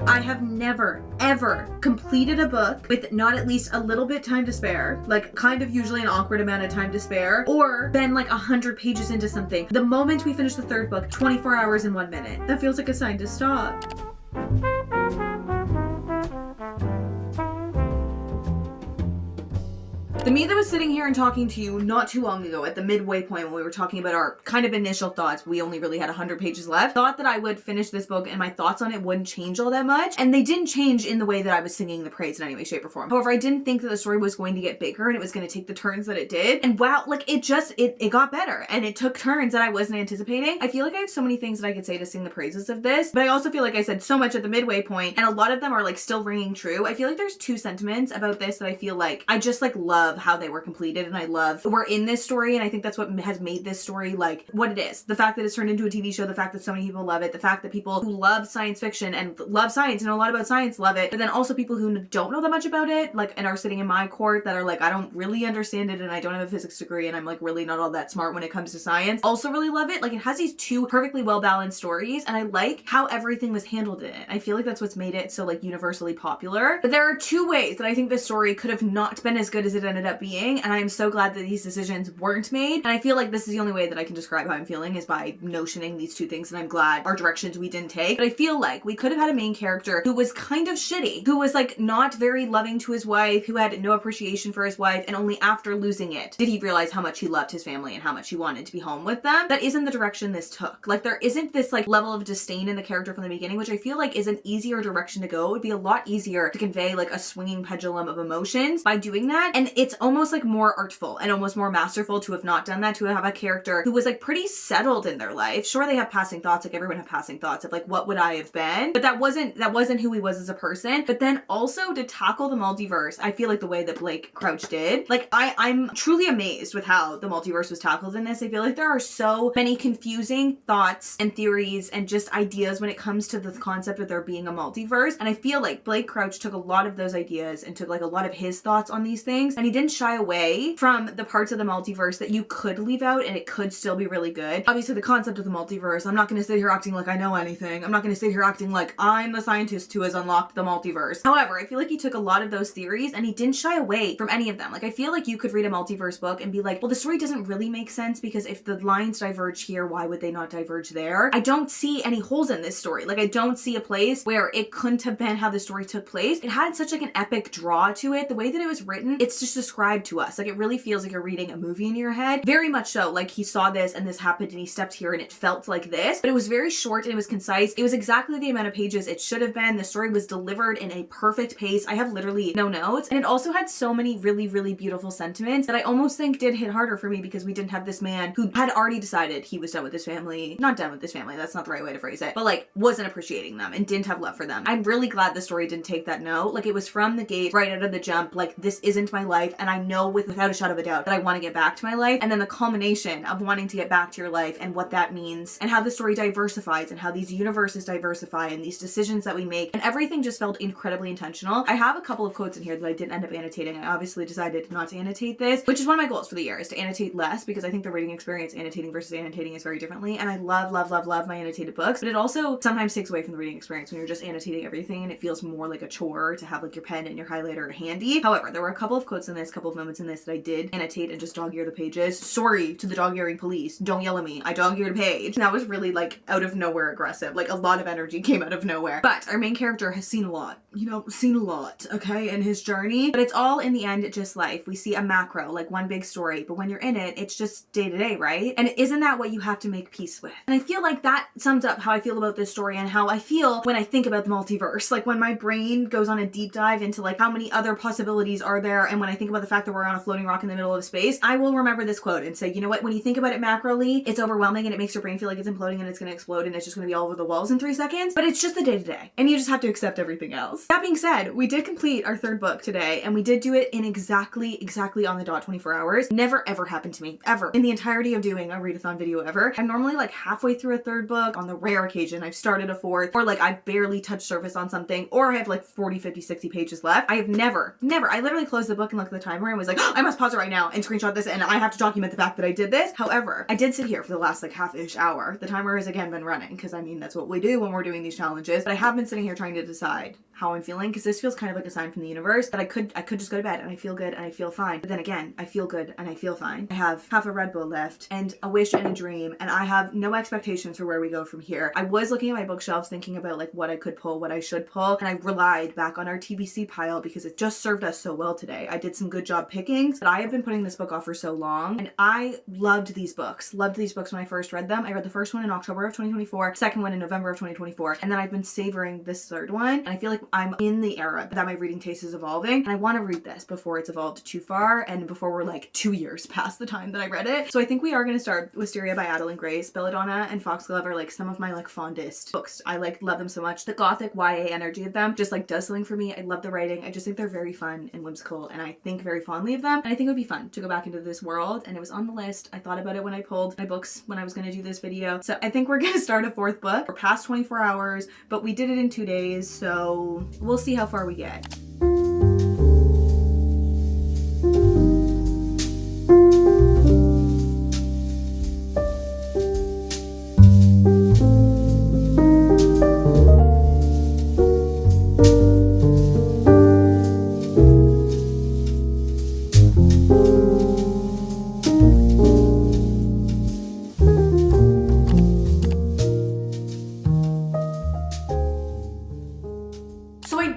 I have never, ever completed a book with not at least a little bit time to spare, like kind of usually an awkward amount of time to spare, or been like 100 pages into something. The moment we finish the third book, 24 hours and 1 minute. That feels like a sign to stop. The me that was sitting here and talking to you not too long ago at the midway point when we were talking about our kind of initial thoughts, we only really had 100 pages left, thought that I would finish this book and my thoughts on it wouldn't change all that much. And they didn't change in the way that I was singing the praise in any way, shape, or form. However, I didn't think that the story was going to get bigger and it was going to take the turns that it did. And wow, like it got better and it took turns that I wasn't anticipating. I feel like I have so many things that I could say to sing the praises of this, but I also feel like I said so much at the midway point and a lot of them are like still ringing true. I feel like there's two sentiments about this that I feel like I just like love love how they were completed, and I love we're in this story, and I think that's what has made this story like what it is. The fact that it's turned into a TV show, the fact that so many people love it, the fact that people who love science fiction and love science and know a lot about science love it, but then also people who don't know that much about it, like, and are sitting in my court that are like, I don't really understand it, and I don't have a physics degree, and I'm like really not all that smart when it comes to science, also really love it. Like, it has these two perfectly well balanced stories, and I like how everything was handled in it. I feel like that's what's made it so like universally popular. But there are two ways that I think this story could have not been as good as it ended up being, and I'm so glad that these decisions weren't made. And I feel like this is the only way that I can describe how I'm feeling, is by notioning these two things, and I'm glad our directions we didn't take. But I feel like we could have had a main character who was kind of shitty, who was like not very loving to his wife, who had no appreciation for his wife, and only after losing it did he realize how much he loved his family and how much he wanted to be home with them. That isn't the direction this took. Like, there isn't this like level of disdain in the character from the beginning, which I feel like is an easier direction to go. It would be a lot easier to convey like a swinging pendulum of emotions by doing that, and it's almost like more artful and almost more masterful to have not done that, to have a character who was like pretty settled in their life. Sure, they have passing thoughts, like everyone had passing thoughts of like, what would I have been? But that wasn't who he was as a person. But then also to tackle the multiverse, I feel like the way that Blake Crouch did, like I'm truly amazed with how the multiverse was tackled in this. I feel like there are so many confusing thoughts and theories and just ideas when it comes to the concept of there being a multiverse. And I feel like Blake Crouch took a lot of those ideas and took like a lot of his thoughts on these things, and he didn't shy away from the parts of the multiverse that you could leave out and it could still be really good. Obviously, the concept of the multiverse, I'm not going to sit here acting like I know anything. I'm not going to sit here acting like I'm the scientist who has unlocked the multiverse. However, I feel like he took a lot of those theories and he didn't shy away from any of them. Like, I feel like you could read a multiverse book and be like, well, the story doesn't really make sense because if the lines diverge here, why would they not diverge there? I don't see any holes in this story. Like, I don't see a place where it couldn't have been how the story took place. It had such like an epic draw to it. The way that it was written, it's just described to us. Like, it really feels like you're reading a movie in your head. Very much so. Like, he saw this and this happened and he stepped here and it felt like this, but it was very short and it was concise. It was exactly the amount of pages it should have been. The story was delivered in a perfect pace. I have literally no notes, and it also had so many really, really beautiful sentiments that I almost think did hit harder for me because we didn't have this man who had already decided he was done with his family. Not done with his family, that's not the right way to phrase it, but like wasn't appreciating them and didn't have love for them. I'm really glad the story didn't take that note. Like, it was from the gate, right out of the jump, like, this isn't my life, and I know without a shadow of a doubt that I want to get back to my life. And then the culmination of wanting to get back to your life and what that means and how the story diversifies and how these universes diversify and these decisions that we make, and everything just felt incredibly intentional. I have a couple of quotes in here that I didn't end up annotating. I obviously decided not to annotate this, which is one of my goals for the year, is to annotate less, because I think the reading experience annotating versus annotating is very differently, and I love, love, love, love my annotated books, but it also sometimes takes away from the reading experience when you're just annotating everything and it feels more like a chore to have like your pen and your highlighter handy. However, there were a couple of quotes in this, couple of moments in this that I did annotate and just dog-ear the pages. Sorry to the dog-earing police, don't yell at me, I dog-eared a page. And that was really like out of nowhere aggressive, like a lot of energy came out of nowhere. But our main character has seen a lot, you know, seen a lot, okay, in his journey, but it's all in the end just life. We see a macro, like one big story, but when you're in it, it's just day to day, right? And isn't that what you have to make peace with? And I feel like that sums up how I feel about this story and how I feel when I think about the multiverse. Like, when my brain goes on a deep dive into like how many other possibilities are there, and when I think about the fact that we're on a floating rock in the middle of space, I will remember this quote and say, you know what, when you think about it macroly, it's overwhelming and it makes your brain feel like it's imploding and it's going to explode and it's just going to be all over the walls in 3 seconds, but it's just the day to day and you just have to accept everything else. That being said, we did complete our 3rd book today, and we did do it in exactly on the dot 24 hours. Never ever happened to me, ever, in the entirety of doing a readathon video ever. I'm normally like halfway through a 3rd book. On the rare occasion I've started a 4th, or like I've barely touched surface on something, or I have like 40, 50, 60 pages left. I have never, I literally closed the book and looked at the timer and was like, oh, I must pause it right now and screenshot this, and I have to document the fact that I did this. However, I did sit here for the last like half-ish hour. The timer has again been running, because I mean, that's what we do when we're doing these challenges, but I have been sitting here trying to decide how I'm feeling, because this feels kind of like a sign from the universe that I could just go to bed and I feel good and I feel fine. But then again, I feel good and I feel fine. I have half a Red Bull left and a wish and a dream, and I have no expectations for where we go from here. I was looking at my bookshelves thinking about like what I could pull, what I should pull, and I relied back on our TBC pile because it just served us so well today. I did some good job pickings, but I have been putting this book off for so long, and I loved these books when I first read them. I read the first one in October of 2024, second one in November of 2024, and then I've been savoring this 3rd one, and I feel like I'm in the era that my reading taste is evolving, and I want to read this before it's evolved too far and before we're like 2 years past the time that I read it. So I think we are going to start Wisteria by Adalyn Grace. Belladonna and Foxglove are like some of my like fondest books. I like love them so much. The gothic YA energy of them just like does something for me. I love the writing. I just think they're very fun and whimsical, and I think very fondly of them. And I think it would be fun to go back into this world. And it was on the list. I thought about it when I pulled my books when I was going to do this video. So I think we're going to start a 4th book. We're past 24 hours, but we did it in 2 days. So we'll see how far we get.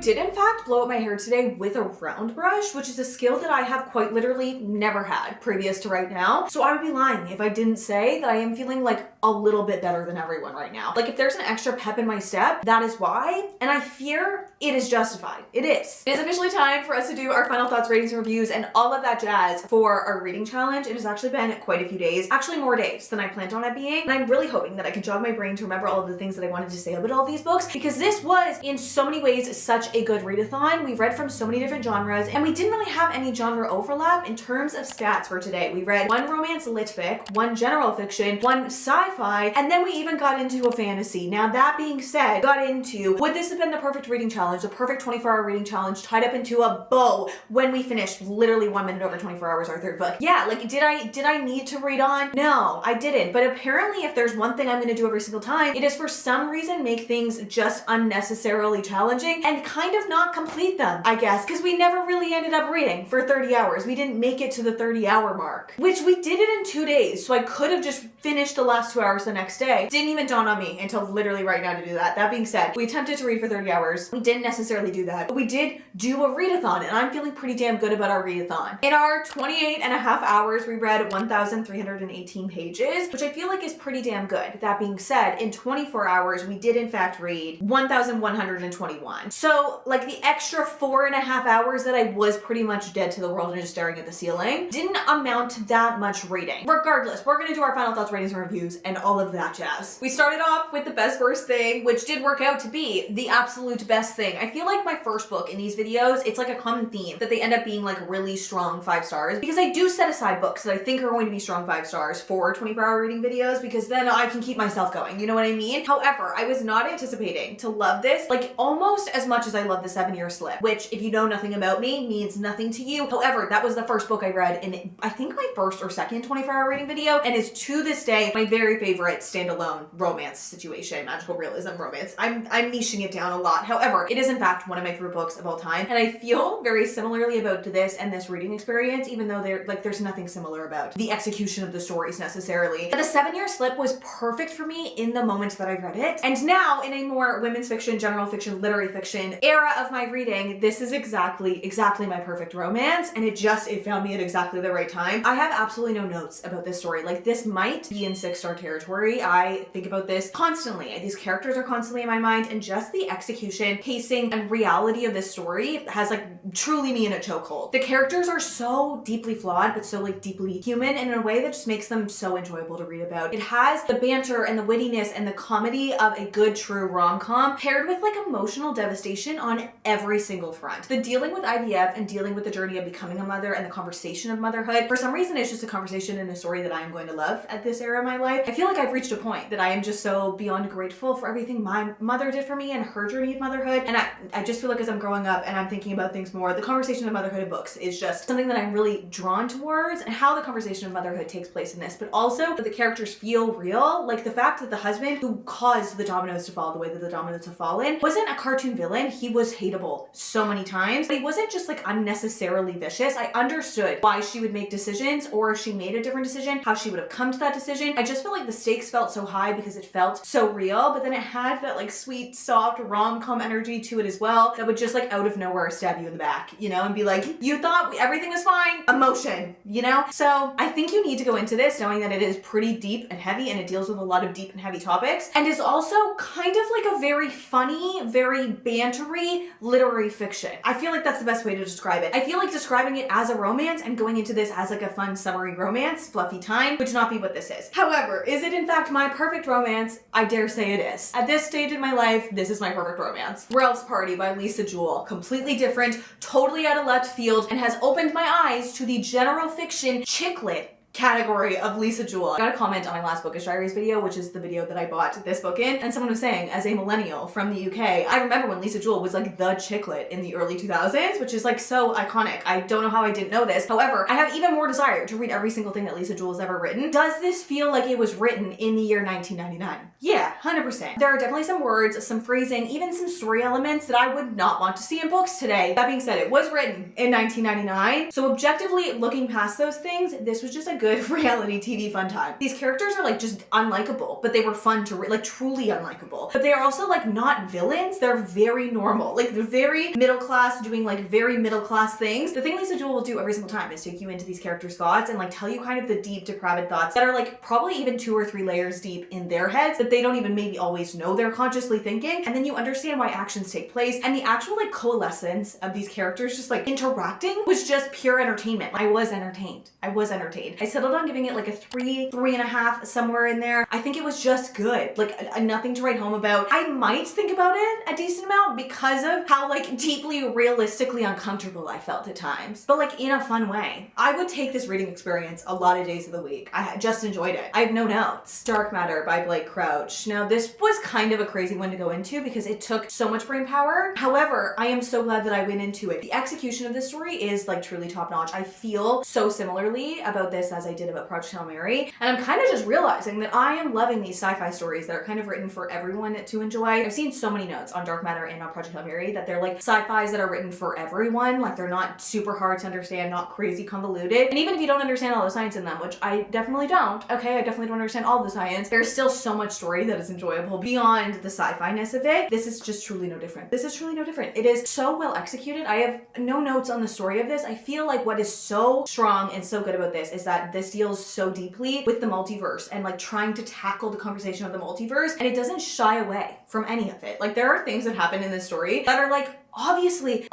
Did in fact blow up my hair today with a round brush, which is a skill that I have quite literally never had previous to right now. So I would be lying if I didn't say that I am feeling like a little bit better than everyone right now. Like if there's an extra pep in my step, that is why. And I fear it is justified. It is. It is officially time for us to do our final thoughts, ratings, and reviews, and all of that jazz for our reading challenge. It has actually been quite a few days, actually more days than I planned on it being. And I'm really hoping that I can jog my brain to remember all of the things that I wanted to say about all these books, because this was in so many ways such a good readathon. We read from so many different genres, and we didn't really have any genre overlap in terms of stats for today. We read 1 romance lit fic, 1 general fiction, 1 sci-fi, and then we even got into a fantasy. Now that being said, got into, would this have been the perfect reading challenge, the perfect 24-hour reading challenge tied up into a bow when we finished literally 1 minute over 24 hours our 3rd book? Yeah, like did I need to read on? No, I didn't. But apparently if there's one thing I'm going to do every single time, it is for some reason make things just unnecessarily challenging and kind of not complete them, I guess, because we never really ended up reading for 30 hours. We didn't make it to the 30-hour mark, which we did it in 2 days. So I could have just finished the last 2 hours the next day. Didn't even dawn on me until literally right now to do that. That being said, we attempted to read for 30 hours. We didn't necessarily do that, but we did do a readathon, and I'm feeling pretty damn good about our readathon. In our 28 and a half hours, we read 1,318 pages, which I feel like is pretty damn good. That being said, in 24 hours, we did in fact read 1,121. So like the extra 4.5 hours that I was pretty much dead to the world and just staring at the ceiling didn't amount to that much reading. Regardless, we're gonna do our final thoughts, ratings, and reviews, and all of that jazz. We started off with the best worst thing, which did work out to be the absolute best thing. I feel like my first book in these videos, it's like a common theme that they end up being like really strong 5 stars, because I do set aside books that I think are going to be strong 5 stars for 24-hour reading videos, because then I can keep myself going, you know what I mean? However, I was not anticipating to love this like almost as much as I love the 7-year slip, which if you know nothing about me means nothing to you. However, that was the first book I read in I think my first or second 24-hour reading video, and is to this day my very favorite standalone romance situation, magical realism romance. I'm niching it down a lot. However, it is in fact one of my favorite books of all time, and I feel very similarly about this and this reading experience, even though there's nothing similar about the execution of the stories necessarily. But the 7-year slip was perfect for me in the moment that I read it, and now in a more women's fiction, general fiction, literary fiction era of my reading, this is exactly my perfect romance, and it found me at exactly the right time. I have absolutely no notes about this story. Like this might be in 6-star territory. I think about this constantly. These characters are constantly in my mind, and just the execution, pacing, and reality of this story has like truly me in a chokehold. The characters are so deeply flawed, but so like deeply human, and in a way that just makes them so enjoyable to read about. It has the banter and the wittiness and the comedy of a good true rom-com paired with like emotional devastation on every single front. The dealing with IVF and dealing with the journey of becoming a mother and the conversation of motherhood, for some reason it's just a conversation and a story that I am going to love at this era of my life. I feel like I've reached a point that I am just so beyond grateful for everything my mother did for me and her journey of motherhood, and I just feel like as I'm growing up and I'm thinking about things more, the conversation of motherhood in books is just something that I'm really drawn towards, and how the conversation of motherhood takes place in this, but also that the characters feel real. Like the fact that the husband who caused the dominoes to fall the way that the dominoes have fallen wasn't a cartoon villain. He was hateable so many times, but he wasn't just like unnecessarily vicious. I understood why she would make decisions, or if she made a different decision, how she would have come to that decision. I just felt like the stakes felt so high because it felt so real, but then it had that like sweet, soft rom-com energy to it as well that would just like out of nowhere stab you in the back, you know, and be like, you thought everything was fine? Emotion, you know? So I think you need to go into this knowing that it is pretty deep and heavy, and it deals with a lot of deep and heavy topics, and is also kind of like a very funny, very bantery literary fiction. I feel like that's the best way to describe it. I feel like describing it as a romance and going into this as like a fun summery romance, fluffy time, would not be what this is. However, is it in fact my perfect romance? I dare say it is. At this stage in my life, this is my perfect romance. Ralph's Party by Lisa Jewell. Completely different, totally out of left field and has opened my eyes to the general fiction chick lit category of Lisa Jewell. I got a comment on my last Bookish Diaries video, which is the video that I bought this book in, and someone was saying, as a millennial from the UK, I remember when Lisa Jewell was like the chicklet in the early 2000s, which is like so iconic. I don't know how I didn't know this. However, I have even more desire to read every single thing that Lisa Jewell has ever written. Does this feel like it was written in the year 1999? Yeah, 100%. There are definitely some words, some phrasing, even some story elements that I would not want to see in books today. That being said, it was written in 1999, so objectively looking past those things, this was just a good reality TV fun time. These characters are like just unlikable, but they were fun to read, like truly unlikable. But they are also like not villains, they're very normal. Like they're very middle class, doing like very middle class things. The thing Lisa Jewell will do every single time is take you into these characters' thoughts and like tell you kind of the deep, depraved thoughts that are like probably even 2 or 3 layers deep in their heads that they don't even maybe always know they're consciously thinking. And then you understand why actions take place, and the actual like coalescence of these characters just like interacting was just pure entertainment. I was entertained. I settled on giving it like a 3.5, somewhere in there. I think it was just good. Like nothing to write home about. I might think about it a decent amount because of how like deeply realistically uncomfortable I felt at times, but like in a fun way. I would take this reading experience a lot of days of the week. I just enjoyed it. I have no notes. Dark Matter by Blake Crouch. Now this was kind of a crazy one to go into because it took so much brain power. However, I am so glad that I went into it. The execution of this story is like truly top notch. I feel so similarly about this as I did about Project Hail Mary, and I'm kind of just realizing that I am loving these sci-fi stories that are kind of written for everyone to enjoy. I've seen so many notes on Dark Matter and on Project Hail Mary that they're like sci-fis that are written for everyone, like they're not super hard to understand, not crazy convoluted, and even if you don't understand all the science in them, which I definitely don't, okay, I definitely don't understand all the science, there's still so much story that is enjoyable beyond the sci-fi-ness of it. This is just truly no different. This is truly no different. It is so well executed. I have no notes on the story of this. I feel like what is so strong and so good about this is that this deals so deeply with the multiverse and like trying to tackle the conversation of the multiverse, and it doesn't shy away from any of it. Like there are things that happen in this story that are like obviously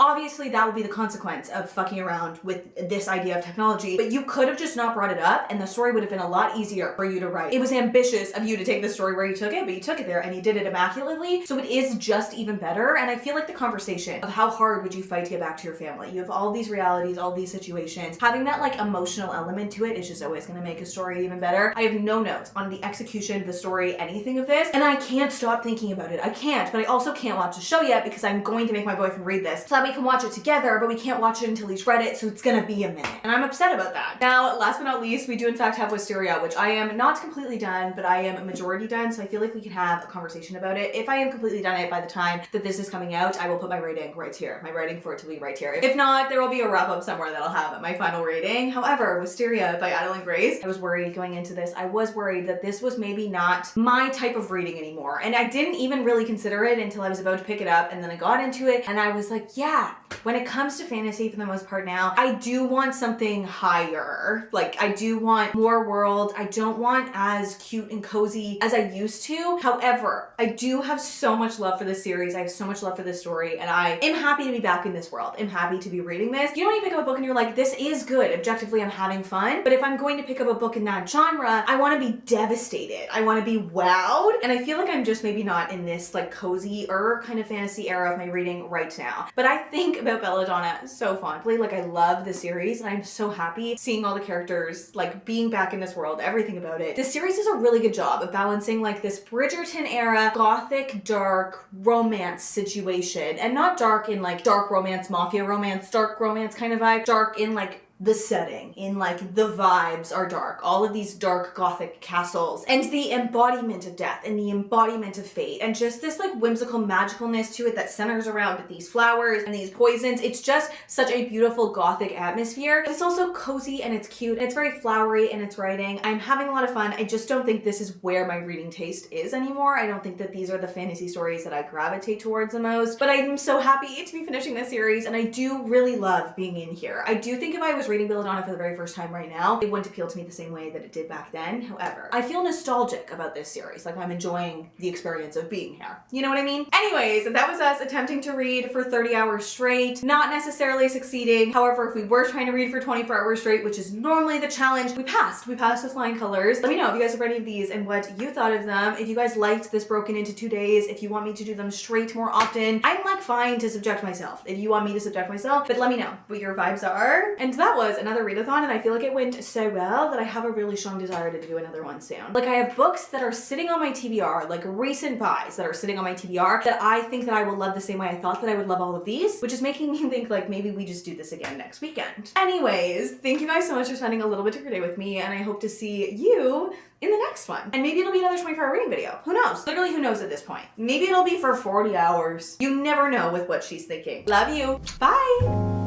that would be the consequence of fucking around with this idea of technology, but you could have just not brought it up and the story would have been a lot easier for you to write. It was ambitious of you to take the story where you took it, but you took it there and you did it immaculately, so it is just even better. And I feel like the conversation of how hard would you fight to get back to your family, you have all these realities, all these situations, having that like emotional element to it is just always going to make a story even better. I have no notes on the execution, the story, anything of this, and I can't stop thinking about it. I can't, but I also can't watch the show yet because I'm going to make my boyfriend read this so that we can watch it together, but we can't watch it until he's read it, so it's gonna be a minute. And I'm upset about that. Now, last but not least, we do in fact have Wisteria, which I am not completely done, but I am majority done, so I feel like we can have a conversation about it. If I am completely done it by the time that this is coming out, I will put my rating right here. My rating for it to be right here. If not, there will be a wrap up somewhere that I'll have my final rating. However, Wisteria by Adalyn Grace, I was worried going into this. I was worried that this was maybe not my type of reading anymore. And I didn't even really consider it until I was about to pick it up, and then I got into it and I was like, yeah, when it comes to fantasy for the most part now, I do want something higher. Like I do want more world. I don't want as cute and cozy as I used to. However, I do have so much love for this series. I have so much love for this story, and I am happy to be back in this world. I'm happy to be reading this. You know when you pick up a book and you're like, this is good. Objectively, I'm having fun. But if I'm going to pick up a book in that genre, I want to be devastated. I want to be wowed. And I feel like I'm just maybe not in this like cozy-er kind of fantasy era of my reading right now. But I think about Belladonna so fondly. Like I love the series and I'm so happy seeing all the characters like being back in this world, everything about it. This series does a really good job of balancing like this Bridgerton era gothic dark romance situation, and not dark in like dark romance, mafia romance, dark romance kind of vibe, dark in like the setting, in like the vibes are dark, all of these dark gothic castles, and the embodiment of death and the embodiment of fate, and just this like whimsical magicalness to it that centers around these flowers and these poisons. It's just such a beautiful gothic atmosphere, but it's also cozy and it's cute and it's very flowery in its writing. I'm having a lot of fun. I just don't think this is where my reading taste is anymore. I don't think that these are the fantasy stories that I gravitate towards the most, but I'm so happy to be finishing this series, and I do really love being in here. I do think if I was reading Readathon for the very first time right now, it wouldn't appeal to me the same way that it did back then. However, I feel nostalgic about this series. Like I'm enjoying the experience of being here. You know what I mean? Anyways, that was us attempting to read for 30 hours straight, not necessarily succeeding. However, if we were trying to read for 24 hours straight, which is normally the challenge, we passed. We passed with flying colors. Let me know if you guys have read any of these and what you thought of them. If you guys liked this broken into 2 days, if you want me to do them straight more often, I'm like fine to subject myself. If you want me to subject myself, but let me know what your vibes are. And that was another readathon, and I feel like it went so well that I have a really strong desire to do another one soon. Like I have books that are sitting on my TBR, like recent buys that are sitting on my TBR that I think that I will love the same way I thought that I would love all of these, which is making me think like maybe we just do this again next weekend. Anyways, thank you guys so much for spending a little bit of your day with me, and I hope to see you in the next one. And maybe it'll be another 24-hour reading video. Who knows? Literally, who knows at this point? Maybe it'll be for 40 hours. You never know with what she's thinking. Love you. Bye.